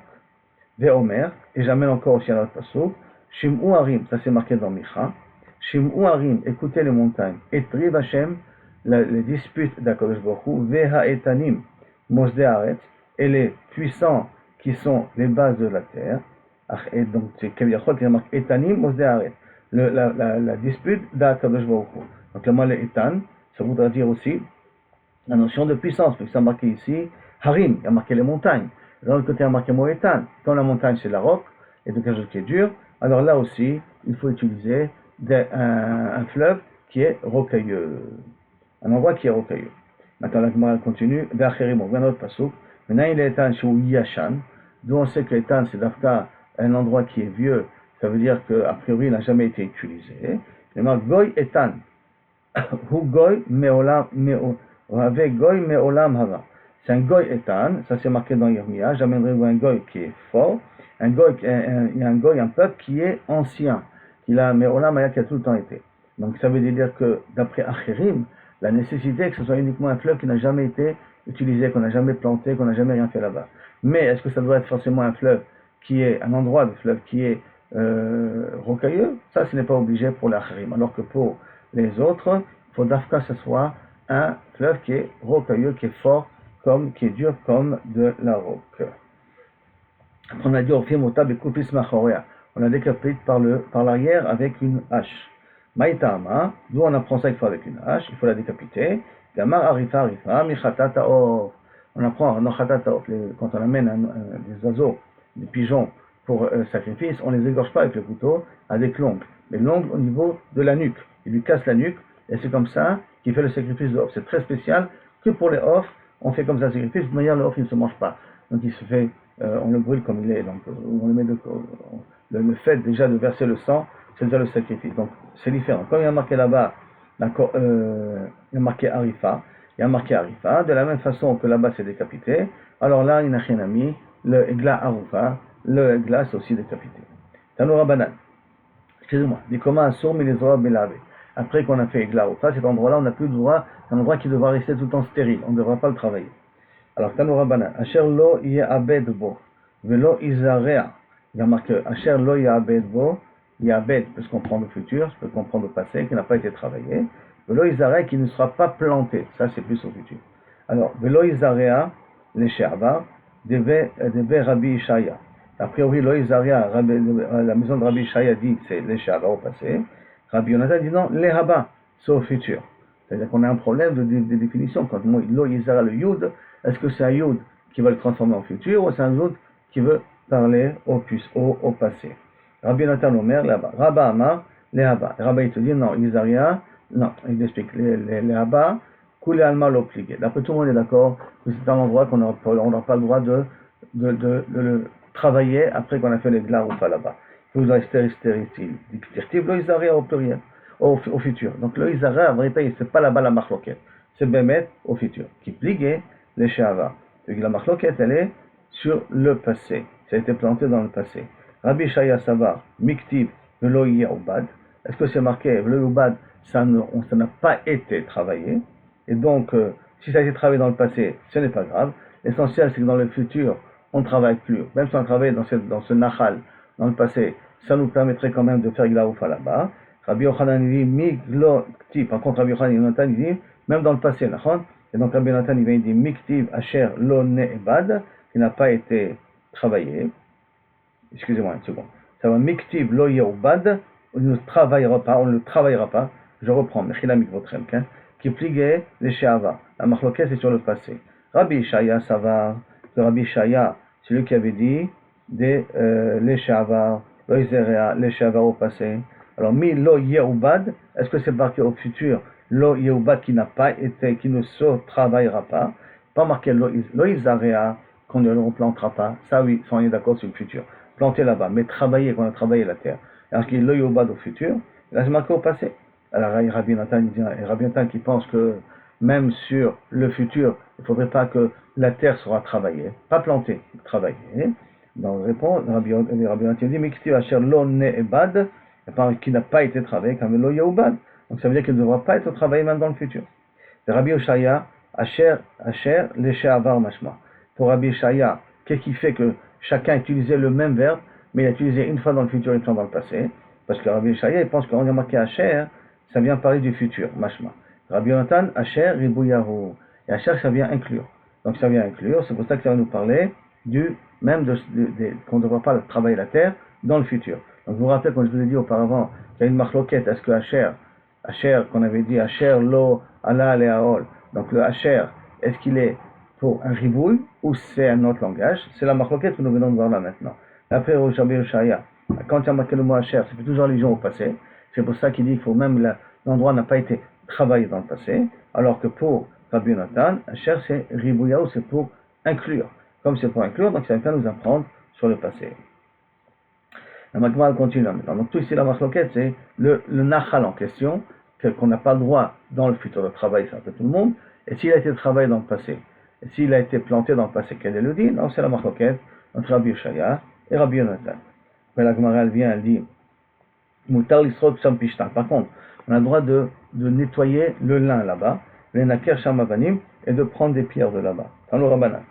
Veomer, et j'amène encore aussi à notre passouk, Shim'u Harim, ça c'est marqué dans Micha. Shim'u Harim, écoutez les montagnes. Et Triv Hashem, les disputes d'Akadosh Baruch Hu, Veha Etanim, Mosde Haaretz, et les puissants qui sont les bases de la terre. Et donc c'est Kaviachol qui remarque Etanim, Mosde Haaretz, la dispute d'Akadosh Baruch Hu. Donc le mot Etan, ça voudra dire aussi la notion de puissance, puisque ça marqué ici Harim, il y a marqué les montagnes. Dans le côté, il y a marqué mot Etan. Quand la montagne c'est la roque, et donc quelque chose qui est dur, alors là aussi, il faut utiliser un fleuve qui est rocailleux. Un endroit qui est rocailleux. Maintenant, la Gemara continue. D'Acherim, on voit un autre passouk. Maintenant, il est Etan chez Yashan. D'où on sait que Etan, c'est d'Afka, un endroit qui est vieux. Ça veut dire qu'a priori, il n'a jamais été utilisé. Il marque Goy Etan. Hu Goy Meolam Goy Meolam Hava. C'est un Goy Etan. Ça, c'est marqué dans Yirmiyah. J'amènerai un Goy qui est fort. Il y a un Goy, un peuple qui est ancien. Mais Olam Haya qui a tout le temps été. Donc ça veut dire que d'après Acherim, la nécessité est que ce soit uniquement un fleuve qui n'a jamais été utilisé, qu'on n'a jamais planté, qu'on n'a jamais rien fait là-bas. Mais est-ce que ça doit être forcément un fleuve qui est un endroit de fleuve qui est rocailleux? Ça, ce n'est pas obligé pour l'Acherim. Alors que pour les autres, il faut d'Afka que ce soit un fleuve qui est rocailleux, qui est fort, qui est dur comme de la roque. On a dit au film au tab et koufis machorea. On a décapité par l'arrière avec une hache. Maïtama, d'où on apprend ça qu'il faut avec une hache, il faut la décapiter. Gamar arifa arifa, michatata of. On apprend dans chatata of, quand on amène des oiseaux, des pigeons pour sacrifice, on ne les égorge pas avec le couteau, avec l'ongle. Mais l'ongle au niveau de la nuque. Il lui casse la nuque, et c'est comme ça qu'il fait le sacrifice de off. C'est très spécial que pour les off, on fait comme ça le sacrifice, de manière le off il ne se mange pas. Donc il se fait, on le brûle comme il est, donc on le met le fait déjà de verser le sang, c'est déjà le sacrifice. Donc c'est différent. Comme il y a marqué là-bas, il y a marqué Arifa, de la même façon que là-bas c'est décapité, alors là il n'a rien mis, le Egla Arufa, le Egla c'est aussi décapité. Tanoura Banan, excusez-moi, dit comment assour mais les droits bélavé. Après qu'on a fait Egla Arufa, cet endroit-là on n'a plus le droit, c'est un endroit qui devra rester tout le temps stérile, on ne devra pas le travailler. Alors Tanoura Banan, Asher lo ya'abed bo, velo izarea. Il y a marqué Asher lo ya'abed bo, ya'abed peut se comprendre le futur, peut comprendre le passé, qui n'a pas été travaillé. Velo izarea qui ne sera pas planté, ça c'est plus au futur. Alors, velo izarea, les sherba, devait Rabbi Ishaya. A priori, lo izarea, la maison de Rabbi Ishaya dit c'est les sherba au passé. Rabbi Yonatan dit non, les haba, c'est au futur. C'est-à-dire qu'on a un problème de définition. Quand lo izarea le yud, est-ce que c'est un yud qui va le transformer en futur ou c'est un yud qui veut parler au passé? Rabbi Yonatan Omer là-bas. Rabba Amar, les haba. Rabbi il te dit non, Isaria, non, il explique les haba, coulé alma l'obligé. D'après tout le monde est d'accord que c'est un endroit qu'on n'a pas le droit de le travailler après qu'on a fait les glaroufa là-bas. Il faut rester stérile. Lo Isaria au pluriel. au futur. Donc le Izara, en vérité, c'est pas là-bas la marloquette. C'est Bémet au futur. Qui pligue les Shahava. La marloquette, elle est sur le passé. Ça a été planté dans le passé. Rabbi Shaya Savar, Miktib, Velo Ubad. Est-ce que c'est marqué Velo Ubad, ça n'a pas été travaillé. Et donc, si ça a été travaillé dans le passé, ce n'est pas grave. L'essentiel, c'est que dans le futur, on ne travaille plus. Même si on travaille dans ce Nahal, dans le passé, ça nous permettrait quand même de faire Glaoufa là-bas. Rabbi Yochanan dit Mikloti. Par contre, Rabbi Yochanan dit, même dans le passé, Nachon. Et donc, Rabbi Yochanan dit Miktiv Asher Lo Ne'ebad, qui n'a pas été travaillé. Excusez-moi une seconde. Ça va Miktiv Lo Yeubad, on ne travaillera pas. Je reprends, Mechila Mikvotrem, qui pliguait les Sheava. La marloquette, c'est sur le passé. Rabbi Shaya Savar, Rabbi Shaya, c'est lui qui avait dit les Sheava, les Sheava au passé. Alors, mi Lo Yeubad, est-ce que c'est marqué au futur? Lo Yeubad qui n'a pas été, qui ne se travaillera pas. Pas marqué Lo Izarea, qu'on ne le replantera pas. Ça, oui, on est d'accord sur le futur. Planter là-bas, mais travailler, qu'on a travaillé la terre. Alors qu'il y a Lo Yeubad au futur, là, c'est marqué au passé. Alors, Rabbi Nathan qui pense que même sur le futur, il ne faudrait pas que la terre sera travaillée, pas plantée, travaillée. Donc, répond, Rabbi Nathan dit, mais qui n'a pas été travaillé, comme Lo Yeubad. Donc, ça veut dire qu'il ne devra pas être travaillé même dans le futur. Rabbi Oshaya, Asher, les She'avar Mashma. Pour Rabbi Oshaya, qu'est-ce qui fait que chacun utilisait le même verbe, mais il a utilisé une fois dans le futur et une fois dans le passé? Parce que Rabbi Oshaya, il pense qu'on a marqué Asher, ça vient parler du futur, Mashma. Rabbi Yonatan, Asher, Ribouyahu. Et Asher, ça vient inclure. Donc ça vient inclure, c'est pour ça que ça va nous parler qu'on ne devra pas travailler la terre dans le futur. Donc vous vous rappelez, comme je vous ai dit auparavant, il y a une marloquette, est-ce que Asher, qu'on avait dit, Asher, Lo, Allah, Leaol. Donc le Asher, est-ce qu'il est pour un ribouille ou c'est un autre langage? C'est la marloquette que nous venons de voir là maintenant. Après, au Rabbi Oshaya, quand il y a marqué le mot Asher, c'est toujours allusion au passé. C'est pour ça qu'il dit qu'il faut même l'endroit n'a pas été travaillé dans le passé, alors que pour Rabbi Nathan, Asher c'est Ribouyaou, c'est pour inclure. Comme c'est pour inclure, donc ça vient nous apprendre sur le passé. La Magma continue maintenant. Donc tout ici la marloquette, c'est le Nahal en question, qu'on n'a pas le droit dans le futur de travail, ça fait tout le monde, et s'il a été travaillé dans le passé, et s'il a été planté dans le passé, qu'elle le dit, non, c'est la marloquette entre Rabbi Oshaya et Rabbi Nathan. Mais la Gemara elle vient, elle dit Moutar l'isrot sam pishtan. Par contre, on a le droit de nettoyer le lin là-bas, les naker shamavanim, et de prendre des pierres de là-bas. Dans le Rabbanan.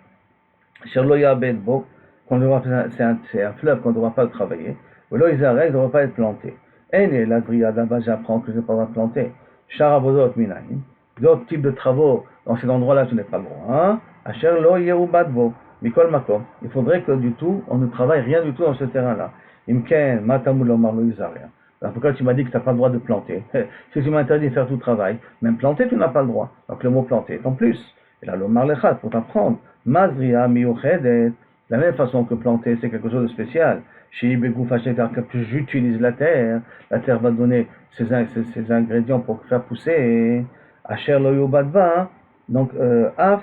Sherloya bedbo, c'est un fleuve qu'on ne devra pas travailler. Velo izarek, il ne devra pas être planté. Et la dria là-bas, j'apprends que je ne vais pas planter. Sharabodot minaim. D'autres types de travaux dans cet endroit-là, je n'ai pas le droit. Asher lo yerubadbo. Mikol makom. Il faudrait que du tout, on ne travaille rien du tout dans ce terrain-là. Imken matamul omar lo izarek. Alors pourquoi tu m'as dit que tu n'as pas le droit de planter? Si tu m'interdis de faire tout le travail, même planter, tu n'as pas le droit. Donc le mot planter est en plus. Et là, l'omar lechat, pour t'apprendre. Mazria miyuchedet. De la même façon que planter, c'est quelque chose de spécial. Que j'utilise la terre va donner ses ingrédients pour faire pousser. Asher lo yubadva, donc af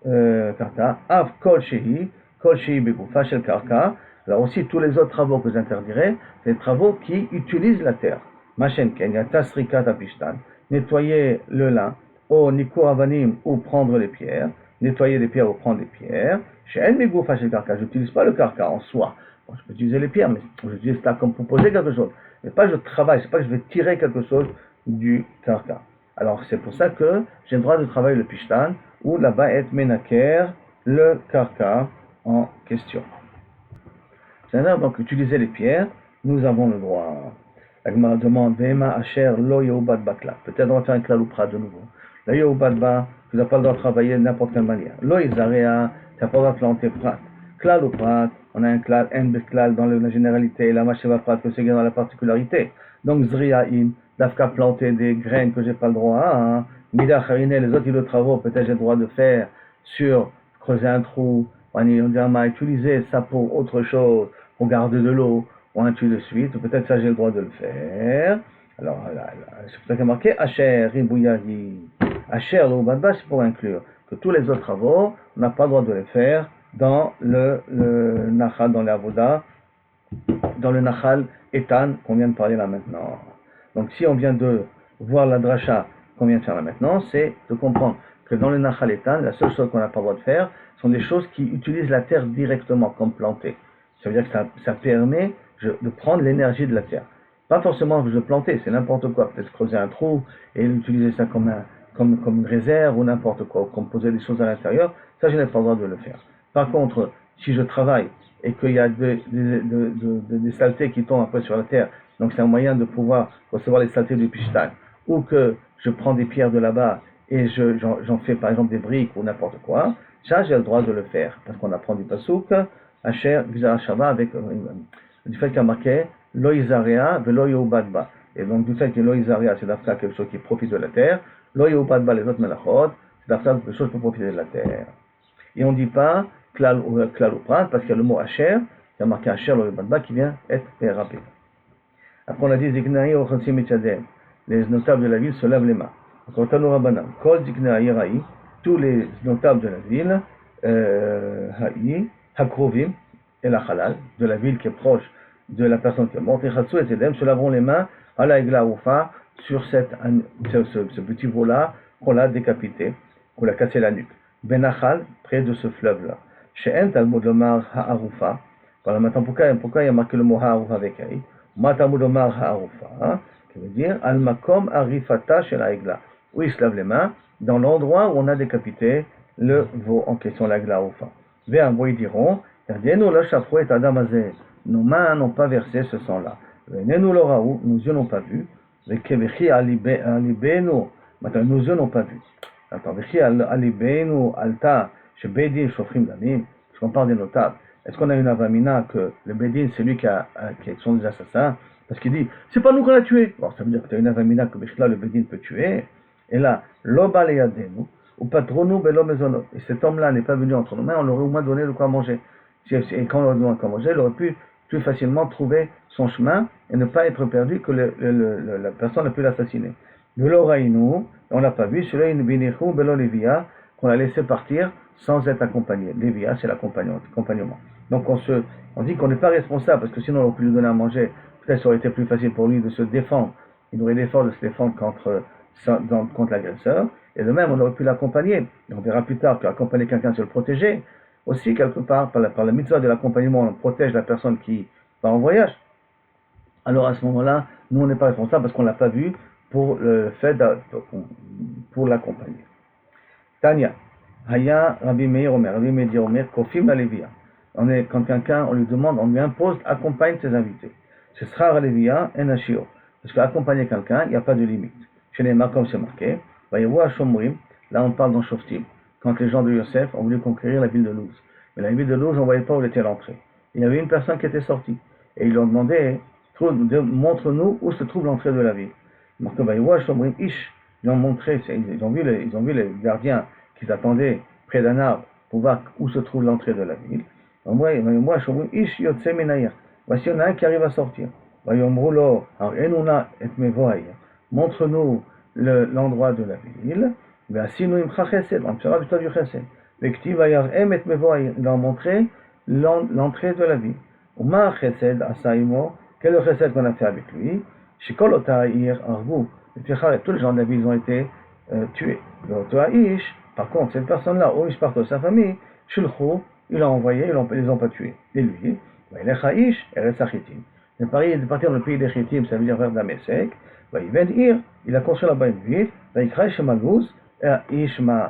karka, af kol shehi begufa shel karka. Alors aussi tous les autres travaux que j'interdirais, c'est des travaux qui utilisent la terre. Machen kenya tasrikat apishtan, nettoyer le lin, ou nikur avanim, ou prendre les pierres, nettoyer les pierres ou prendre les pierres. Chez El Megouf Hachel Karka, je n'utilise pas le karka en soi. Bon, je peux utiliser les pierres, mais j'utilise ça comme pour poser quelque chose. Mais pas je travaille, c'est pas que je vais tirer quelque chose du karka. Alors c'est pour ça que j'ai le droit de travailler le pishtan, ou là-bas être menaker, le karka en question. C'est-à-dire donc utiliser les pierres, nous avons le droit. La Gemara demande Vema Asher Lo Yeubad Bakla. Peut-être on va faire un klaloupra de nouveau. Lo Yeubad Ba, tu n'as pas le droit de travailler de n'importe quelle manière. Lo Izarea, tu n'as pas le droit de planter prat. Klal ou prat, on a un klal, en beklal dans la généralité, la macheva prat que c'est dans la particularité. Donc Zriaïn, d'Afka planter des graines que j'ai pas le droit à. Mida Harine, les autres îlots de travaux, peut-être j'ai le droit de faire sur creuser un trou, on dit utiliser ça pour autre chose, pour garder de l'eau, ou ainsi de suite, ou peut-être ça j'ai le droit de le faire. Alors là, c'est pour ça qu'il y a marqué Asher, Ribouyahi. Asher, le Badba, c'est pour inclure que tous les autres travaux, on n'a pas le droit de les faire dans le Nachal, dans l'Avoda, dans le Nachal Etan qu'on vient de parler là maintenant. Donc si on vient de voir la dracha qu'on vient de faire là maintenant, c'est de comprendre que dans le Nachal Etan, la seule chose qu'on n'a pas le droit de faire sont des choses qui utilisent la terre directement, comme planter. Ça veut dire que ça permet de prendre l'énergie de la terre. Pas forcément de planter, c'est n'importe quoi. Peut-être creuser un trou et utiliser ça comme une réserve ou n'importe quoi, ou comme poser des choses à l'intérieur. Ça, je n'ai pas le droit de le faire. Par contre, si je travaille et qu'il y a des saletés qui tombent après sur la terre, donc c'est un moyen de pouvoir recevoir les saletés du Pishtan, ou que je prends des pierres de là-bas et j'en fais par exemple des briques ou n'importe quoi, ça j'ai le droit de le faire, parce qu'on apprend du Pasuk, Asher Gzar Shava, avec du fait qu'il y a marqué Lo Izarea ve Lo Yeubadba. Et donc du fait que Lo Izarea c'est d'affaire quelque chose qui profite de la terre, Lo Yeubadba les autres melachot, c'est d'affaire quelque chose pour profiter de la terre. Et on ne dit pas klal ou prat, parce qu'il y a le mot Asher, il y a marqué Asher Lo Yeubadba qui vient être rappelé. Après on a dit Ziknaï ou Chansi Mitzadem, les notables de la ville se lavent les mains. Encore Tanu Rabbanan, Kol Ziknaï Raï, tous les notables de la ville, Haï, Hakrovim, et la halal, de la ville qui est proche de la personne qui est morte, et Khatsu et Zedem se laveront les mains à la Egla Oufa sur ce petit veau-là qu'on l'a décapité, qu'on l'a cassé la nuque. Benachal, près de ce fleuve-là. Chez Ent Talmud Lomar Ha'arufa, voilà maintenant pourquoi il y a marqué le mot Ha'arufa avec Aïe, Matamud Lomar Ha'arufa, qui veut dire Al Makom Arifata chez la Egla, où il se lave les mains, dans l'endroit où on a décapité le veau en question, la Egla Oufa. Ils diront, nos mains n'ont pas versé ce sang-là. Nos yeux n'ont pas vu. Maintenant, nos yeux n'ont pas vu. Attends, je compare des notables. Est-ce qu'on a une avamina que le Bédin, c'est lui qui sont des assassins? Parce qu'il dit, c'est pas nous qu'on a tué. Alors ça veut dire que tu as une avamina que le Bédin peut tuer. Et là, l'obaleyadenu, ou patronou belo mezonot. Et cet homme-là n'est pas venu entre nos mains, on aurait au moins donné de quoi manger. Et quand on aurait donné de quoi manger, il aurait pu plus facilement trouver son chemin et ne pas être perdu que la personne a pu l'assassiner. Velorainu, on l'a pas vu, celui-là, une binichou belo levia, qu'on l'a laissé partir sans être accompagné. Levia, c'est l'accompagnement. Donc on dit qu'on n'est pas responsable, parce que sinon on aurait pu lui donner à manger, peut-être ça aurait été plus facile pour lui de se défendre. Il aurait l'effort de se défendre contre l'agresseur, et de même on aurait pu l'accompagner. Et on verra plus tard qu'accompagner quelqu'un c'est le protéger. Aussi quelque part par la mitzvah de l'accompagnement on protège la personne qui va en voyage. Alors à ce moment-là, nous on n'est pas responsable parce qu'on ne l'a pas vu pour le fait pour l'accompagner. Tanya, Haya Rabbi Meir Omer, Kofim la Levia. Quand quelqu'un on lui demande, on lui impose accompagne ses invités. Ce sera la Levia en Ashio. Parce qu'accompagner quelqu'un, il n'y a pas de limite. Chez les comme c'est marqué, là on parle dans Shoftim, quand les gens de Yosef ont voulu conquérir la ville de Luz. Mais la ville de Luz, on ne voyait pas où était l'entrée. Il y avait une personne qui était sortie. Et ils lui ont demandé, montre-nous où se trouve l'entrée de la ville. Donc, ils ont montré, ils ont vu les gardiens qui attendaient près d'un arbre pour voir où se trouve l'entrée de la ville. Voici, on a un qui arrive à sortir. Montre-nous l'endroit de la ville. Il a montré l'entrée de la ville. Quel est le chesed qu'on a fait avec lui? Tous les gens de la ville ont été tués. Par contre, cette personne-là, sa famille, il a envoyé, ils les ont pas tués. Et lui, il est pareil de partir dans le pays des Chitim, ça veut dire vers Damesek. Il a construit là-bas une ville,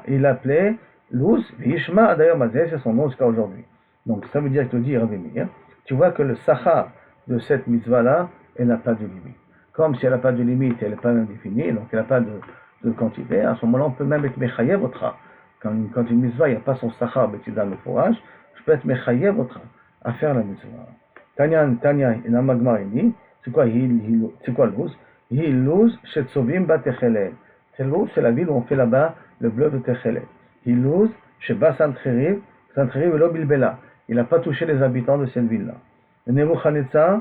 il l'appelait Luz, Ishma, d'ailleurs, c'est son nom jusqu'à aujourd'hui. Donc ça veut dire que tu dis, Rabbi Meir, tu vois que le sachar de cette mitzvah-là, elle n'a pas de limite. Comme si elle n'a pas de limite, elle n'est pas indéfinie, donc elle n'a pas de quantité, à ce moment-là, on peut même être mechayev otra. Quand une mitzvah, il n'y a pas son sachar, betidan le fourrage, je peux être mechayev otra à faire la mitzvah. Tanya, Namagmar, il dit, c'est quoi Luz? Luz, Shetzovim ba Techelel. Luz, c'est la ville où on fait là-bas le bleu de Techelel. Luz, Sheba Sancheriv Velo Bilbela. Il n'a pas touché les habitants de cette ville-là. Nebuchadnezzar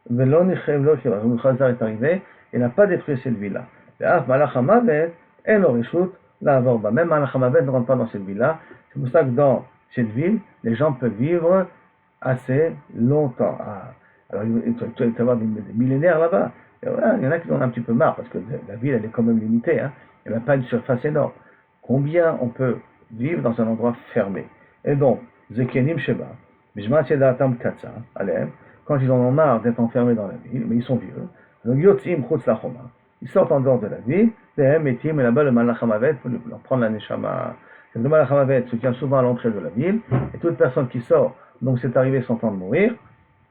est arrivé, il n'a pas détruit cette ville-là. Même Malach HaMavet ne rentre pas dans cette ville-là. C'est pour ça que dans cette ville, les gens peuvent vivre assez longtemps. Alors, il peut y avoir des millénaires là-bas. Et voilà, il y en a qui en ont un petit peu marre, parce que la ville, elle est quand même limitée, hein. Elle n'a pas une surface énorme. Combien on peut vivre dans un endroit fermé? Et donc, Zekenim Sheba, quand ils en ont marre d'être enfermés dans la ville, mais ils sont vieux, donc Yotzim Chutz Lachoma, ils sortent en dehors de la ville, et là-bas le Malach Hamavet pour leur prendre la Neshama. Le Malach Hamavet se tient souvent à l'entrée de la ville, et toute personne qui sort, donc c'est arrivé son temps de mourir,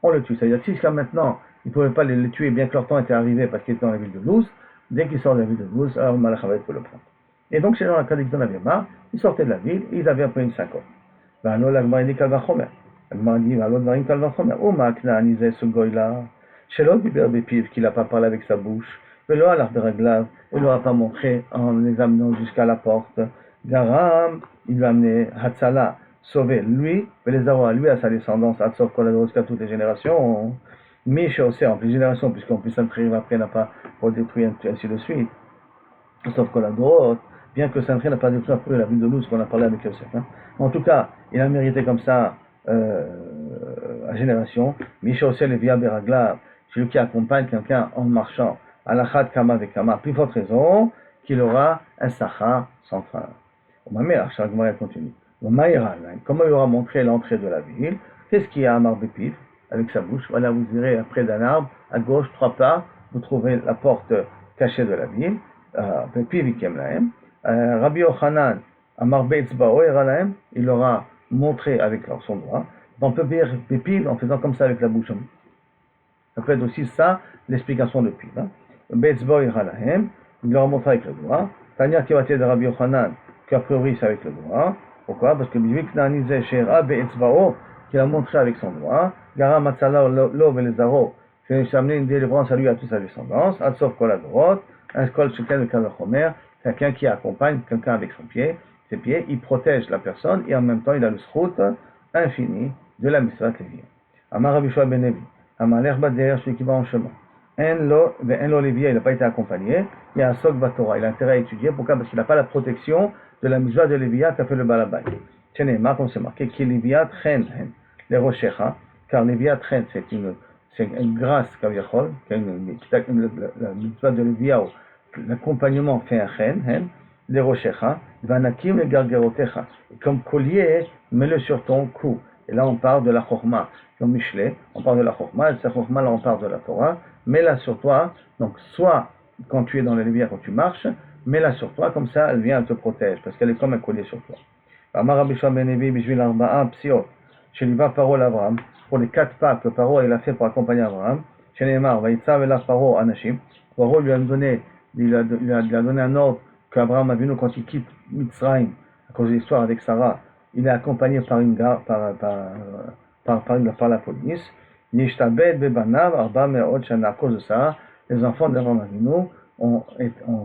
on le tue. C'est-à-dire, si jusqu'à maintenant, ils ne pouvaient pas les tuer bien que leur temps était arrivé parce qu'ils étaient dans la ville de Luz, dès qu'ils sortent de la ville de Luz, alors le Malach Hamavet peut le prendre. Et donc, ces gens-là, quand ils en avaient marre, ils sortaient de la ville et ils avaient un peu une syncope. והלא לגמרי די קל וחומר. הגמרא dit, והלא דברים קל וחומר. ומה הכנעני זה סוג גוילה, שלא דיבר בפיו, qu'il n'a pas parlé avec sa bouche, ולא הלך ברגליו, et leur a pas montré en les amenant jusqu'à la porte. Garam, il lui a amené Hatzala, sauver lui, et les avoir lui à sa descendance, à sauf Koladros, qu'à toutes les générations. Mais chez Osser, en plus générations, puisqu'en plus Santriv après n'a pas pour détruire ainsi de suite. Sauf Koladros, bien que Santriv n'a pas détruit la ville de Luz qu'on a parlé avec Yosef. Hein. En tout cas, il a mérité comme ça à génération. Misha Osser le via Beragla, celui qui accompagne quelqu'un en marchant, Alachat Kama Vekama, plus forte raison qu'il aura un Sachar sans fin. Ma mère, chaque mois, elle continue. Comment il aura montré l'entrée de la ville? Qu'est-ce qu'il y a à Marbépif avec sa bouche? Voilà, vous irez près d'un arbre, à gauche, 3 pas, vous trouvez la porte cachée de la ville. Bépif, Rabbi Yochanan, à Marbeitzbao, il aura montré avec son doigt. On peut dire Bépif en faisant comme ça avec la bouche. Ça peut être aussi ça, l'explication de Piv. Beitzbao, il leur a montré avec le doigt. Tanya Kivaté de Rabbi Yochanan, qu'a priori c'est avec le doigt. Pourquoi? Parce que qu'il a montré avec son doigt, Gara Matzala Lo Velezaro, qu'il a amené une délivrance à lui à toute sa descendance, Atsov Koladorot, un Kol Shekel de Kalachomer, quelqu'un qui accompagne quelqu'un avec ses pieds, il protège la personne et en même temps il a le srout infini de la Misrat Lévi. Amar Rabbi Shua ben Levi, Amar l'herba derrière celui qui va en chemin. En lo Lévi, il n'a pas été accompagné, il y a un Sok Batora, il a intérêt à étudier, pourquoi? Parce qu'il n'a pas la protection de la mitzvah de Léviat qu'a fait le Balabay. Tiens, comme c'est marqué, qui Léviat chen les rochecha, car Léviat chen c'est une grâce kaviachol, la mitzvah de Léviat, l'accompagnement fait un chen, les rochecha, vanakim les gargerotecha, comme collier, mets-le sur ton cou. Et là on parle de la chorma, comme Michelet, on parle de la chorma, et cette chorma là on parle de la Torah, mets-la sur toi, donc soit quand tu es dans le Léviat, quand tu marches, mets-la sur toi, comme ça, elle vient, elle te protège, parce qu'elle est comme un collier sur toi. Amar Rabbi Shua ben Levi, Bishvil Arba'a Psiot, Sheliva Paro l'Avraham, pour les 4 pas que Paro il a fait pour accompagner Abraham, Sheneemar, Vaïtzav et la Paro Anashim, Paro lui a donné un ordre qu'Abraham a vu quand il quitte Mitzrayim, à cause de l'histoire avec Sarah, il est accompagné par la police, Nishtabed Bebanav, Arba Me'od Shana, à cause de ça, les enfants d'Abraham Avinu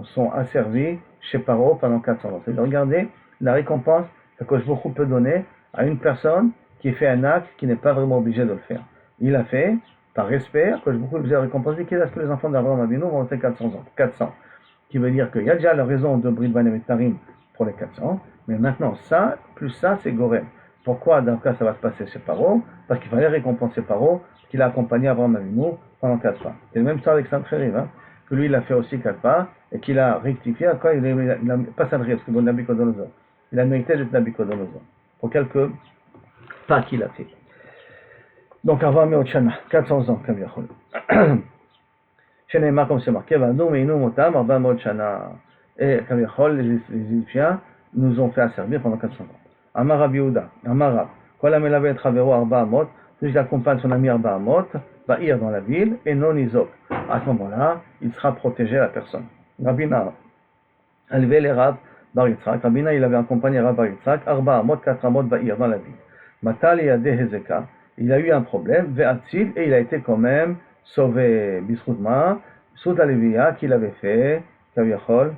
sont asservis chez Paro pendant 400 ans. C'est de regarder la récompense que Kosh Baruch peut donner à une personne qui fait un acte qui n'est pas vraiment obligé de le faire. Il a fait, par respect, Kosh Baruch lui a récompensé, qu'est-ce que les enfants d'Abraham Avinu vont rester 400 ans. 400. Qui veut dire qu'il y a déjà la raison de Brit Banem et Tarim pour les 400, mais maintenant ça, plus ça, c'est Gorem. Pourquoi dans le cas ça va se passer chez Paro? Parce qu'il fallait récompenser Paro, qu'il a accompagné Abraham Avinu pendant 4 ans. C'est le même temps avec Sancheriv, hein, que lui il a fait aussi 4 pas, et qu'il a rectifié, à quoi il a pas Sancheriv, parce que bon Nabucodonosor. Il a mérité d'être Nabucodonosor, pour quelques pas qu'il a fait. Donc avant Meotchana, 400 ans, comme Yachol. Sheneemar, comme c'est marqué, Vanu Meinu Motam, Arba Meotchana. Et comme Yachol, les Égyptiens nous ont fait asservir pendant 400 ans. Amar Rabbi Yehuda, Amar Rab, Kola Melavet Travero Arba Amot, celui qui accompagne son ami Arba Amot, va ir dans la ville, et non Izok. À ce moment-là, il sera protégé la personne. Rabina, Alvé les Rab, Bar Yitzhak, Rabina, il avait accompagné Rab Bar Yitzhak, Arba Amot, 4 Amot, va ir dans la ville. Matal Yade Hezeka, il a eu un problème, Ve'atzil, et il a été quand même sauvé, Bisroutma, sous la Lévia qu'il avait fait, Kaviachol,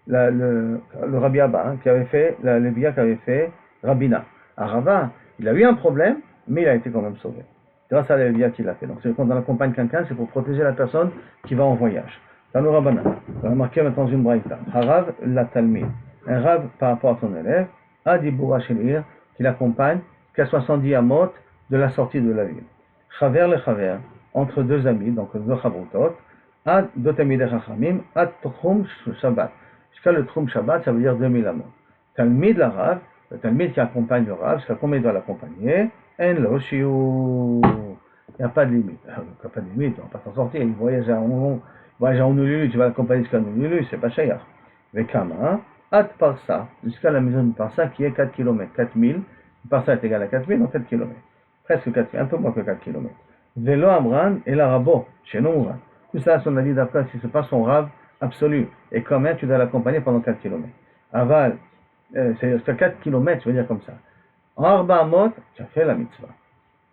le Rabbi Abba, hein, qui avait fait, la Lévia qu'avait fait Rabina. À Rava, il a eu un problème, mais il a été quand même sauvé. Grâce à la Lévia qu'il a fait. Donc, quand on accompagne quelqu'un, c'est pour protéger la personne qui va en voyage. Dans le Rabbana, on va marquer maintenant une braïta. Harav la Talmid. Un Rav par rapport à son élève, a dit Bourachir, qui l'accompagne, qu'à 70 amot de la sortie de la ville. Chaver le Chaver, entre deux amis, donc deux chavrutot, ad deux talmidei chachamim, ad tchum Shabbat. Jusqu'à le tchum Shabbat, ça veut dire 2000 amot. Talmid la Rav, le talmid qui accompagne le Rav, jusqu'à combien il doit l'accompagner? En lo shiur. Il n'y a pas de limite. Il n'y a pas de limite, on ne va pas s'en sortir. Il voyage à Honolulu, tu vas l'accompagner jusqu'à Honolulu, c'est pas cher. Vekama, ad parsa, jusqu'à la maison de parsa qui est 4 km. 4000, parsa est égal à 4000, donc 4 km. Presque 4 un peu moins que 4 km. Velo Amran et la Rabo, chez Nomouran. Tout ça, son avis d'après, si ce n'est pas son rave absolu. Et quand même, tu dois l'accompagner pendant 4 km. Aval, c'est jusqu'à 4 km, je veux dire comme ça. En Arba Amot, tu as fait la mitzvah.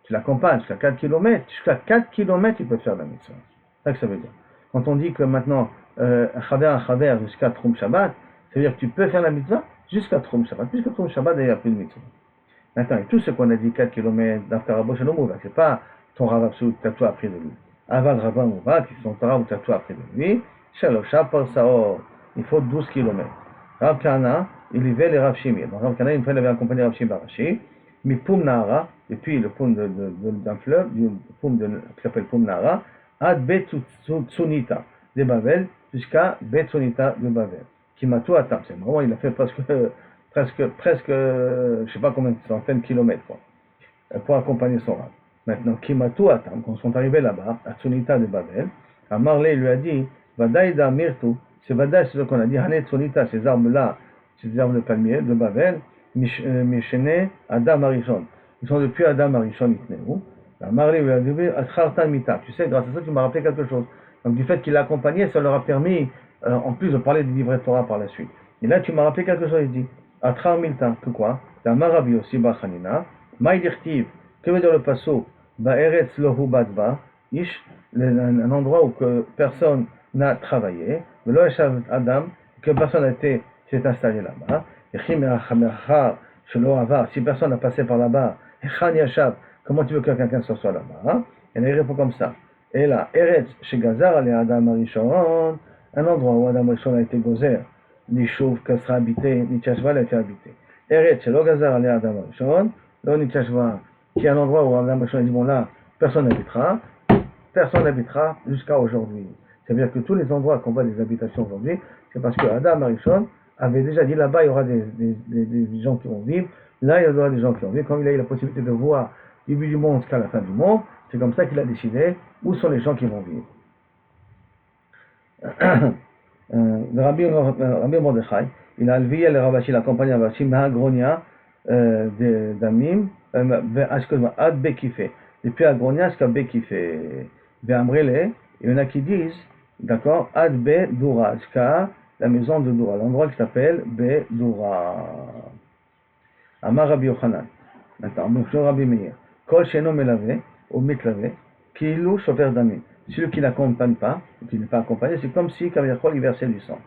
Tu l'accompagnes jusqu'à 4 km. Jusqu'à 4 km, tu peux faire la mitzvah. C'est ça que ça veut dire. Quand on dit que maintenant, Chaver jusqu'à Tchum Shabbat, ça veut dire que tu peux faire la mitzvah jusqu'à Tchum Shabbat. Puisque Tchum Shabbat, il n'y a plus de mitzvah. Maintenant, et tout ce qu'on a dit 4 km d'Aftarabo Shalom Mouva, c'est pas ton Rav absolu que tu as tout appris de lui. Aval Rabban Mouva, qui sont ton Rav où tu as tout appris de lui. Shalosha par Saor, il faut 12 km. Rav Kana, il y avait les Rav Shimir. Donc Rav Kana, il avait accompagné Rav Shimir Barashi. Mi Poum Nahara, depuis le poum d'un fleuve, du poum qui s'appelle Poum Nahara, ad Betsunita de Babel, jusqu'à Betsunita de Babel. Kimatou Atam, c'est vraiment, il a fait presque, je sais pas combien de centaines de kilomètres, quoi, pour accompagner son rab. Maintenant, Kimatou Atam, quand ils sont arrivés là-bas, à Tsunita de Babel, Amarle lui a dit, Vadaïda Mirtu, c'est Vadaï, c'est ce qu'on a dit, Hanet Tsunita, ces arbres-là, ces arbres de palmier de Babel, Mishene Adam Arishon. Ils sont depuis Adam Arishon Itneu. Amarle lui a dit, Atchartan Mita. Tu sais, grâce à ça, tu m'as rappelé quelque chose. Donc, du fait qu'il l'a accompagné, ça leur a permis, en plus de parler du livret Torah par la suite. Et là, tu m'as rappelé quelque chose, il dit, Atchar Milta, que quoi? Marabi aussi Bachanina, Maïdirtiv, que veut dire le passo? Ba'eretz lohu batba, ish, un endroit où que personne n'a travaillé, Velo Eshav Adam, que personne s'est installé là-bas, et si personne n'a passé par là-bas, comment tu veux que quelqu'un soit là-bas? Et là, il répond comme ça. Et là, Eretz, chez Gazar, allez Adam Arishon, un endroit où Adam Arishon a été gozer, ni chauve que sera habité, ni tchashva a été habité. Eretz, chez Gazar, allez Adam Arishon, là, ni tchashva, qui est un endroit où Adam Arishon dit, bon là, personne n'habitera jusqu'à aujourd'hui. C'est-à-dire que tous les endroits qu'on voit des habitations aujourd'hui, c'est parce que Adam Arishon avait déjà dit là-bas, il y aura des gens qui vont vivre, là, il y aura des gens qui vont vivre. Comme il a eu la possibilité de voir du début du monde jusqu'à la fin du monde, c'est comme ça qu'il a décidé où sont les gens qui vont vivre. Rabbi Mordechai, il a levé le Ravashi, l'accompagné Ravashi, Mahagronia, d'Amim, Ad Bekifé, depuis Agronia jusqu'à Bekifé. Ve'amrele, il y en a qui disent, d'accord, Ad Be Dura, jusqu'à la maison de Dura, l'endroit qui s'appelle Be Dura. Amar Rabbi Yochanan, maintenant, Rabbi Meir, Kol Sheno Melave, ou Mitlavé, Kilou Shofer Damim. Celui qui n'accompagne pas, qui n'est pas accompagné, c'est comme si Kaviyachol il versait du sang.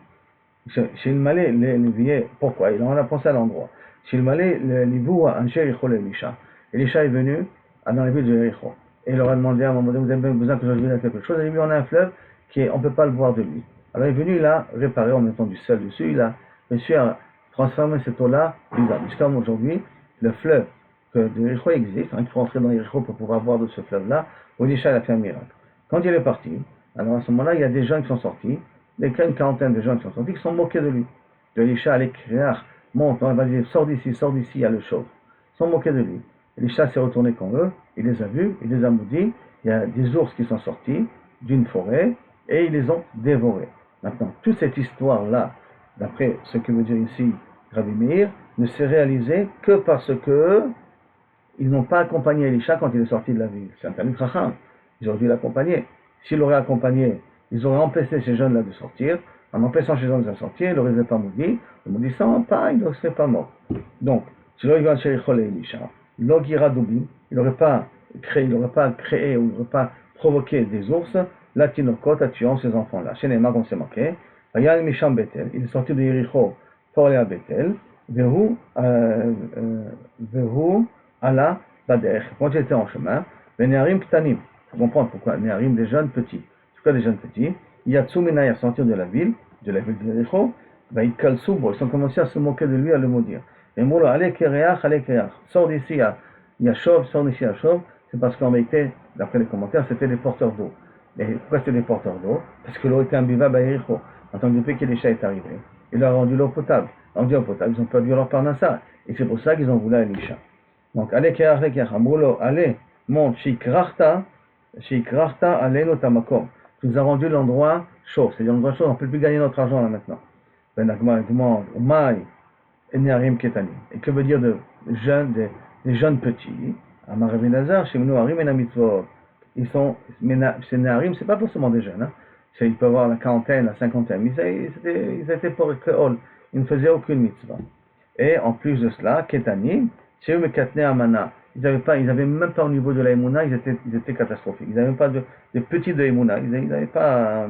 Chez le Malais, les pourquoi? Il en a pensé à l'endroit. Chez le Malais, l'Ibou a un Jéricho Elisha. Elisha est venu dans la ville de Jéricho. Et il leur a demandé à un moment donné, vous avez besoin que je vous dise quelque chose. Il a dit, on a un fleuve on ne peut pas le voir de lui. Alors il est venu, il a réparé en mettant du sel dessus, il a réussi à transformer cette eau-là vivable. Jusqu'à aujourd'hui, le fleuve de Jéricho existe. Il faut entrer dans Jéricho pour pouvoir boire de ce fleuve-là. Elisha a fait un miracle. Quand il est parti, alors à ce moment-là, il y a des gens qui sont sortis, une quarantaine de gens qui sont sortis, qui sont moqués de lui. Elisha allait crier, monte, on va dire, sors d'ici, il y a le chaud. Ils sont moqués de lui. Elisha s'est retourné contre eux, il les a vus, il les a maudits, il y a des ours qui sont sortis d'une forêt, et ils les ont dévorés. Maintenant, toute cette histoire-là, d'après ce que veut dire ici Rabbi Meir, ne s'est réalisée que parce que ils n'ont pas accompagné Elisha quand il est sorti de la ville. C'est un talmid chacham. Ils auraient dû l'accompagner. S'ils l'auraient accompagné, ils auraient empêché ces jeunes-là de sortir. En empêchant ces jeunes de sortir, ils ne l'auraient pas maudit. Le maudissant, pas, il ne serait pas mort. Donc, si l'on va chez Elisha, l'Ogira Dubim, il n'aurait pas créé ou il n'aurait pas provoqué des ours, la Tinokot a tué ces enfants-là. Chez Neymar, on s'est marqué. Ayal Misham Betel, il est sorti de Yericho pour aller à Betel. Vehu Allah Bader. Quand il était en chemin, les Neharim Ktanim. Faut comprendre pourquoi. Neharim, des jeunes petits. Pourquoi des jeunes petits? Yatsu Minaya, sortir de la ville de Yericho. Ils ont commencé à se moquer de lui, à le maudire. Et Molo, allez Kereach, sors d'ici à Yashov, sors d'ici à Yashov. c'est parce qu'en réalité, d'après les commentaires, c'était des porteurs d'eau. Et pourquoi c'était des porteurs d'eau? Parce que l'eau était imbuvable à Yericho. En tant que depuis qu'Elisha est arrivé, il leur a rendu l'eau potable. Rendu l'eau potable, ils ont perdu leur parnassa. Et c'est pour ça qu'ils ont voulu Elisha. Donc, allez, allez, monte, shikrachta, allez, tamakom. Tu nous as rendu l'endroit chaud. C'est-à-dire l'endroit chaud, on ne peut plus gagner notre argent là maintenant. Ben Agma demande, Mai, Enarim Ketanim. Et que veut dire de jeunes, des jeunes petits? Amar Rabbi Nazar, Shemnu Harim et Mitzvot. Ils sont, ces Narim, c'est pas forcément des jeunes, hein. Ils peuvent avoir la quarantaine, la cinquantaine. Ils étaient pour Keol. Ils ne faisaient aucune mitzvah. Et en plus de cela, Ketanim, Sheu Mekatne Amana. Ils n'avaient même pas au niveau de la Emouna, ils étaient catastrophiques. Ils n'avaient pas de petits de Emouna. Ils n'avaient pas,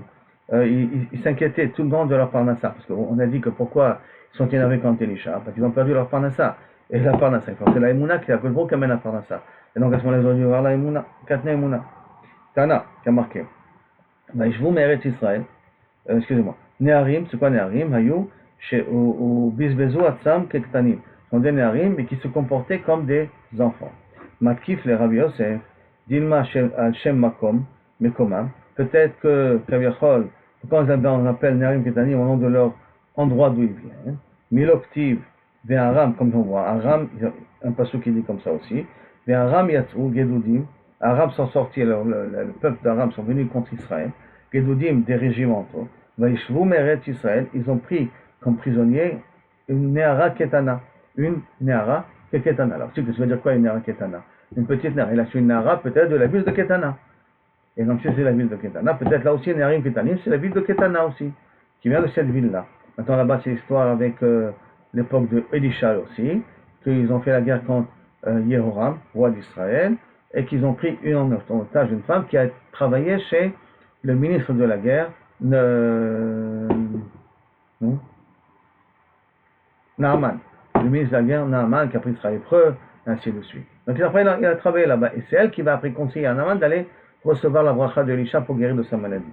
ils s'inquiétaient tout le monde de leur parnassa. Parce qu'on a dit que pourquoi ils sont énervés contre Elisha? Parce qu'ils ont perdu leur parnassa. Et la parnassa, c'est la Emouna qui est à Kolbro qui amène la parnassa. Et donc à ce moment-là, ils ont dû voir la Emouna, Katne Emouna. Tana, qui a marqué. Je vous mérite Israël. Excusez-moi. Neharim, c'est quoi Neharim? Hayou, ou Bisbezu Atsam Kektanim. Ce sont des Neharim, mais qui se comportaient comme des enfants. Matkif le Rabbi Yosef, Dilma Shem Makom, Mekomam. Peut-être que Kaviachol, quand on appelle Neharim Ketanim au nom de leur endroit d'où ils viennent. Miloktiv, Ve'aram, comme on voit. Aram, un passage qui dit comme ça aussi. Ve'aram Yatzou, Gedudim. Arabes sont sortis, le peuple d'Aram sont venus contre Israël. Gedudim, des régimentaux. Vaishvu Meret Israël, ils ont pris comme prisonnier une Nehara Ketana. Une Nehara Ketana. Alors, tu veux dire quoi une Nehara Ketana? Une petite Nehara. Il a su une Nehara peut-être de la ville de Ketana. Et donc, si c'est la ville de Ketana, peut-être là aussi, Neharim Ketanim, c'est la ville de Ketana aussi, qui vient de cette ville-là. Maintenant, là-bas, c'est l'histoire avec l'époque de Elisha aussi, qu'ils ont fait la guerre contre Yehoram, roi d'Israël, et qu'ils ont pris en otage une femme qui a travaillé chez le ministre de la guerre, Naaman. Le ministre de la guerre, Naaman, qui a pris sa épreuve, ainsi de suite. Donc après, il a travaillé là-bas. Et c'est elle qui va après conseiller à Naaman d'aller recevoir la bracha de Elisha pour guérir de sa maladie.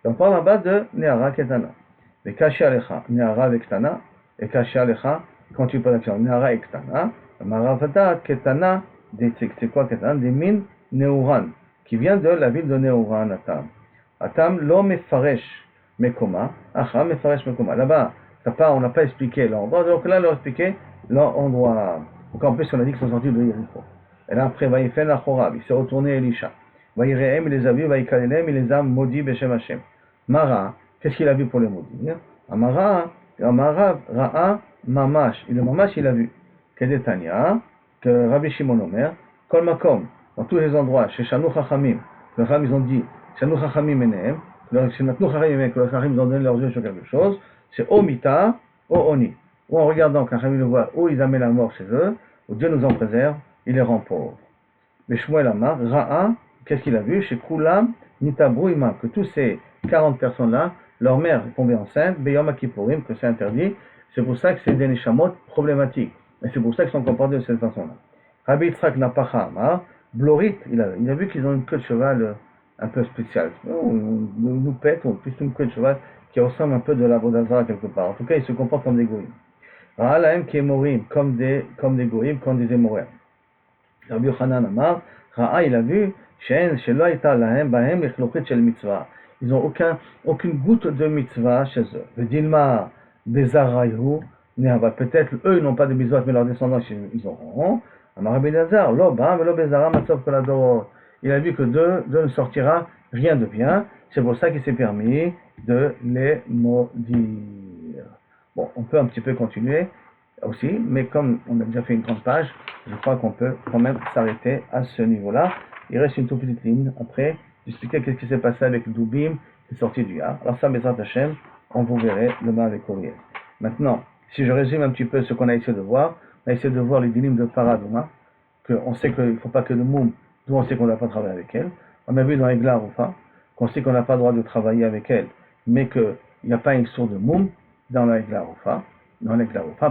Et on parle là-bas de Nehara Ketana. Et Kashi Alecha, Nehara avec Tana, et Kashi Alecha, quand tu parles d'action, Nehara et Ketana, Maravata Ketana, c'est quoi Ketana? Des mines Neuran, qui vient de la ville de Neuran, Atam. Atam, lo mefaresh mekoma, acha mefaresh mekoma. Là-bas, on n'a pas expliqué l'endroit, donc là, on a expliqué l'endroit. Donc en plus, on a dit qu'ils sont sortis de Yericho. Et là, après, Vaïfen Achorab, il s'est retourné Elisha. Vaïrehem, il les a vus, Vaïkalelem, il les a maudits Beshem Hashem. Mara, qu'est-ce qu'il a vu pour les maudire? Amara, Ra'a, Mamash. Et le Mamash, il a vu. Kedetania, que Rabbi Shimon Omer, Kol Makom, dans tous les endroits, chez Shanu Chachamim, le Chacham, ils ont dit, Shanu Chachamim Enehem, que les Chacham, ils ont donné leurs yeux sur quelque chose, c'est Omita, O Oni. Ou en regardant, quand Chachamim le voit, où ils amènent la mort chez eux, où Dieu nous en préserve, il les rend pauvres. Mais Shmuel Amar, Ra'a, qu'est-ce qu'il a vu? Chez Kulam, Nitabru Ima, que tous ces 40 personnes-là, leur mère est tombée enceinte, Beyom Akipurim, que c'est interdit, c'est pour ça que c'est des Neshamot problématiques. Et c'est pour ça qu'ils sont comportés de cette façon-là. Rabbi Yitzhak Napacha Amar, Blorit, il a vu qu'ils ont une queue de cheval un peu spéciale. Nous pète, ou plus une queue de cheval qui ressemble un peu de la Vodazara quelque part. En tout cas, ils se comportent comme des goïms. Ra'alahem qui est morim, comme des goïms, comme des émorim. Rabbi Yochanan Amar, Ra'a, il a vu, She'en, She'lo Aita Lahem, Bahem, Lechlokhet Shel Mitzvah. Ils n'ont aucune goutte de mitzvah chez eux. Le Dilma, Bezarayu, peut-être eux ils n'ont pas de mitzvah, mais leurs descendants ils auront. Amar Rabbi Elazar, Lo Ba, Lo Bezara, Matzov Kolador. Il a vu que d'eux ne sortira rien de bien. C'est pour ça qu'il s'est permis de les maudire. Bon, on peut un petit peu continuer aussi, mais comme on a déjà fait une grande page, je crois qu'on peut quand même s'arrêter à ce niveau-là. Il reste une toute petite ligne après, d'expliquer qu'est-ce qui s'est passé avec Doubim, qui est sorti du Yar. Alors ça, Bezrat Hashem, on vous verrez demain avec Courrier. Maintenant, si je résume un petit peu ce qu'on a essayé de voir, on a essayé de voir les dynimes de Paradoma, qu'on sait qu'il ne faut pas que le Moum, d'où on sait qu'on ne doit pas travailler avec elle. On a vu dans Egla Rufa, qu'on sait qu'on n'a pas le droit de travailler avec elle, mais qu'il n'y a pas une source de Moum dans la Egla Rufa.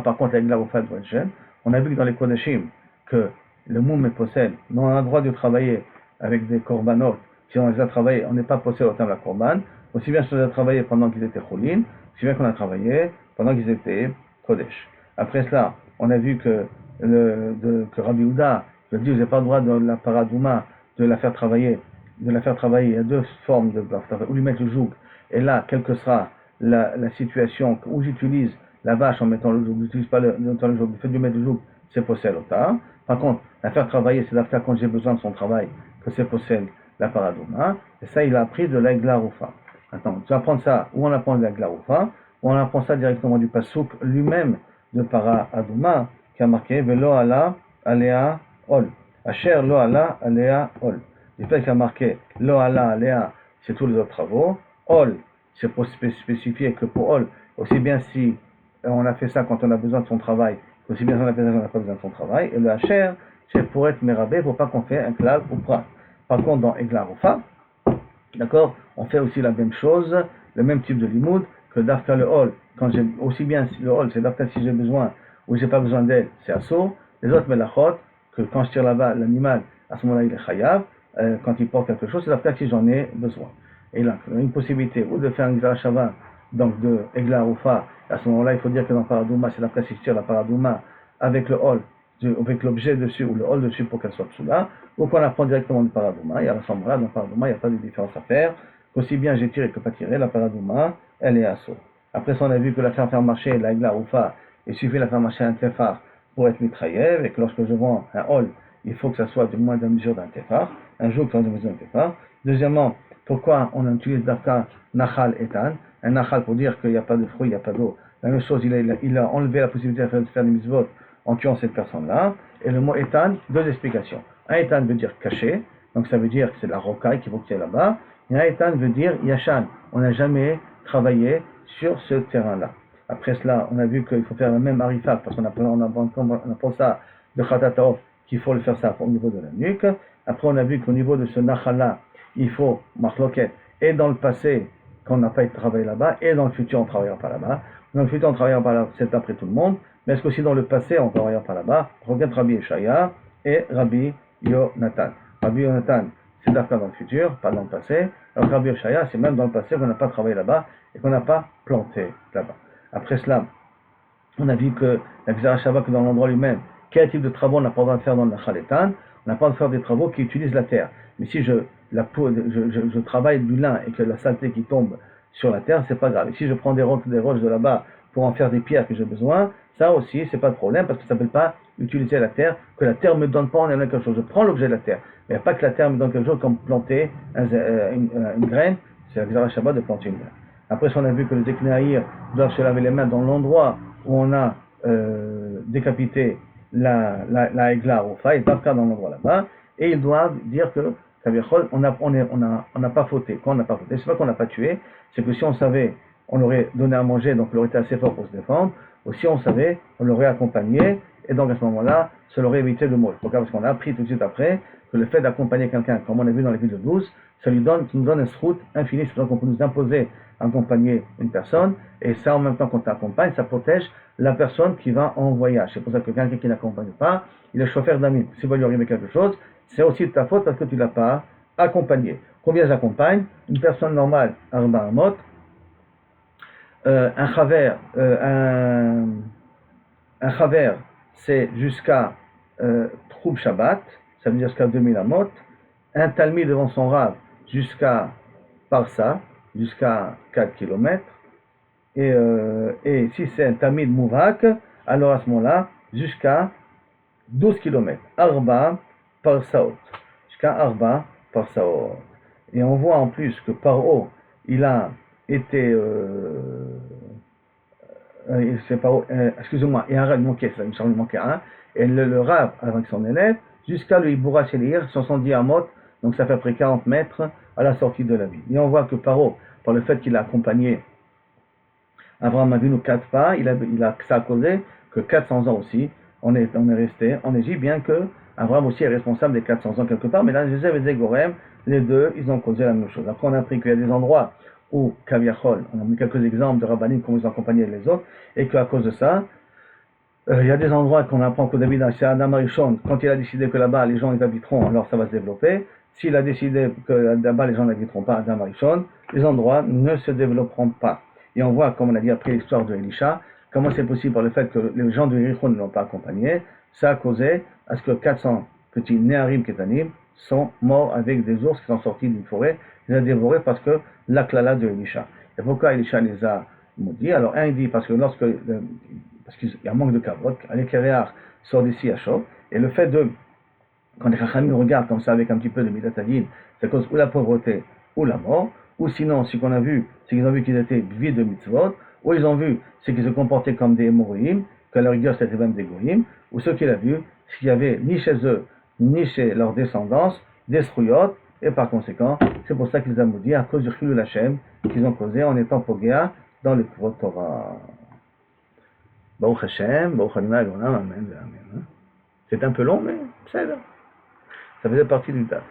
Par contre, la Egla Rufa doit être jeune. On a vu que dans les Kodashim, que le Moum est possède, on a le droit de travailler avec des korbanot. Si on les a travaillés, on n'est pas possédé au temps de la korban. Aussi bien si on les a travaillés pendant qu'ils étaient choulin, aussi bien qu'on a travaillé pendant qu'ils étaient kodesh. Après cela, on a vu que Rabbi Houda, je dis, vous n'avez pas le droit de la paradouma de la faire travailler, il y a deux formes de ou lui mettre le joug, et là, quelle que sera la situation où j'utilise la vache en mettant le joug, j'utilise pas le joug, le fait de lui mettre le joug, c'est possède l'ota. Par contre, la faire travailler, c'est l'afka quand j'ai besoin de son travail, que c'est possède la paradouma, et ça, il a appris de l'Aigla Rufa. Attends, tu vas apprendre ça, où on apprend de l'Aigla Rufa, ou on apprend ça directement du Passouk lui-même de Para Adouma, qui a marqué Velo ala alea ol. Asher lo ala alea ol. Du fait qu'il a marqué Lo ala alea, c'est tous les autres travaux. Ol, c'est pour spécifier que pour Ol, aussi bien si on a fait ça quand on a besoin de son travail, aussi bien si on a fait ça quand on n'a pas besoin de son travail. Et le Asher, c'est pour être mérabé, pour pas qu'on fait un klal ou prat. Par contre, dans Egla Rufa, d'accord, on fait aussi la même chose, le même type de limoud que d'afka le Ol. Quand j'ai aussi bien le Ol, c'est d'afka si j'ai besoin ou j'ai pas besoin d'aide, c'est assaut. Les autres melachot, que quand je tire là-bas l'animal, à ce moment-là il est chayav, quand il porte quelque chose, c'est d'afka si j'en ai besoin. Et là, il y a une possibilité ou de faire un Gzara donc de Egla Rufa, à ce moment-là il faut dire que dans Paradouma, c'est d'afka si je tire la Paradouma avec le Ol, avec l'objet dessus ou le Ol dessus pour qu'elle soit psoula, ou qu'on apprend directement du Paradouma, et à ce moment-là, dans Paradouma, il n'y a pas de différence à faire, qu'aussi bien j'ai tiré que pas tiré, la Paradouma, elle est assaut. Après ça, on a vu que la faire marcher, la Egla Rufa, il suffit de la faire marcher un tefar pour être mitraillev, et que lorsque je vends un hall, il faut que ça soit du moins de mesure d'un tefar, un jour qui est de mesure d'un tefar. Deuxièmement, pourquoi on utilise d'afka nachal etan, un nachal pour dire qu'il n'y a pas de fruits, il n'y a pas d'eau. La même chose, il a enlevé la possibilité de faire des mitzvot en tuant cette personne-là. Et le mot etan, deux explications. Un etan veut dire caché, donc ça veut dire que c'est de la rocaille qu'il faut qu'il y ait là-bas. Et un etan veut dire yashan, on n'a jamais travaillé sur ce terrain-là. Après cela, on a vu qu'il faut faire la même arifat, parce qu'on apprend ça de Khatataof, qu'il faut le faire ça au niveau de la nuque. Après, on a vu qu'au niveau de ce Nachala, il faut marloquet, et dans le passé, qu'on n'a pas été travaillé là-bas, et dans le futur, on ne travaillera pas là-bas. Dans le futur, on ne travaillera pas là-bas, c'est après tout le monde, mais est-ce qu'aussi dans le passé, on ne travaillera pas là-bas? Regarde Rabbi Eshaya et Rabbi Yonatan. Rabbi Yonatan, c'est d'affaire dans le futur, pas dans le passé. Alors Rabbi Eshaya, c'est même dans le passé qu'on n'a pas travaillé là-bas, et qu'on n'a pas planté là-bas. Après cela, on a vu que la Gzara Shabbat, que dans l'endroit lui-même, quel type de travaux on n'a pas le droit de faire dans le Nachaletan? On n'a pas le droit de faire des travaux qui utilisent la terre. Mais si je travaille du lin et que la saleté qui tombe sur la terre, c'est pas grave. Et si je prends des roches de là-bas pour en faire des pierres que j'ai besoin, ça aussi, c'est pas de problème parce que ça ne s'appelle pas utiliser la terre, que la terre ne me donne pas en elle-même quelque chose. Je prends l'objet de la terre. Mais il n'y a pas que la terre me donne quelque chose comme planter une graine, c'est la Gzara Shabbat de planter une graine. Après, on a vu que les Eknéaïr doivent se laver les mains dans l'endroit où on a décapité la Egla Rufa, ils doivent faire dans l'endroit là-bas, et ils doivent dire que on n'a pas fauté. Quand on n'a pas fauté, c'est pas qu'on n'a pas tué, c'est que si on savait, on l'aurait donné à manger, donc on aurait été assez fort pour se défendre, ou si on savait, on l'aurait accompagné, et donc à ce moment-là, ça l'aurait évité de mourir. Pourquoi? Parce qu'on a appris tout de suite après que le fait d'accompagner quelqu'un, comme on a vu dans les villes de 12, ça nous donne un srout infini, c'est-à-dire qu'on peut nous imposer accompagner une personne, et ça en même temps qu'on t'accompagne, ça protège la personne qui va en voyage. C'est pour ça que quelqu'un qui n'accompagne pas, il est chauffeur d'amis. S'il va lui arriver quelque chose, c'est aussi de ta faute parce que tu ne l'as pas accompagné. Combien j'accompagne? Une personne normale, Arba Amot, un chaver, c'est jusqu'à Troub Shabbat, ça veut dire jusqu'à 2000 Amot, un talmid devant son rave jusqu'à Parsa, jusqu'à 4 km, et si c'est un talmid mouvak, alors à ce moment-là, jusqu'à 12 km, Arba Parsaot, jusqu'à Arba Parsaot. Et on voit en plus que Paro, il a été excusez-moi, et un rave manquait, ça me semble manquer un, et le rave avec son élève, jusqu'à le Iboura Shelir, 70 amot, donc ça fait près 40 mètres à la sortie de la ville. Et on voit que Paro, par le fait qu'il a accompagné Abraham Avinu 4 pas, ça a causé que 400 ans aussi, on est resté en Égypte, bien que Abraham aussi est responsable des 400 ans quelque part, mais là, Joseph et Zégorem, les deux, ils ont causé la même chose. Après, on a appris qu'il y a des endroits où Kaviachol, on a mis quelques exemples de Rabbanim, comment ils ont accompagné les autres, et qu'à cause de ça, il y a des endroits qu'on apprend qu'au David, c'est Adam Arishon, quand il a décidé que là-bas les gens ils habiteront, alors ça va se développer. S'il a décidé que là-bas les gens n'habiteront pas, Adam Arishon, les endroits ne se développeront pas. Et on voit, comme on a dit après l'histoire de Elisha, comment c'est possible par le fait que les gens de Yericho ne l'ont pas accompagné, ça a causé à ce que 400 petits Néharim Ketanim sont morts avec des ours qui sont sortis d'une forêt. Ils les ont dévorés parce que la klala de Elisha. Et pourquoi Elisha les a maudits? Alors, un dit parce que parce qu'il y a un manque de kavod, l'éclaireur sort d'ici à chaud, et le fait de, quand les Chachamim regardent comme ça avec un petit peu de midatadine, c'est à cause ou la pauvreté ou la mort, ou sinon, ce qu'on a vu, c'est qu'ils ont vu qu'ils étaient vides de mitzvot, ou ils ont vu, c'est qu'ils se comportaient comme des hémorroïmes, que leur rigueur c'était même des goïms, ou ce qu'il a vu, c'est qu'il n'y avait ni chez eux, ni chez leur descendance, des srouillottes, et par conséquent, c'est pour ça qu'ils ont maudit à cause du chilul Hashem qu'ils ont causé en étant pogéa dans le Kvot Torah. Baruch Hashem, Baruch Adonai Amen, Amen. C'est un peu long, mais ça faisait partie du taf.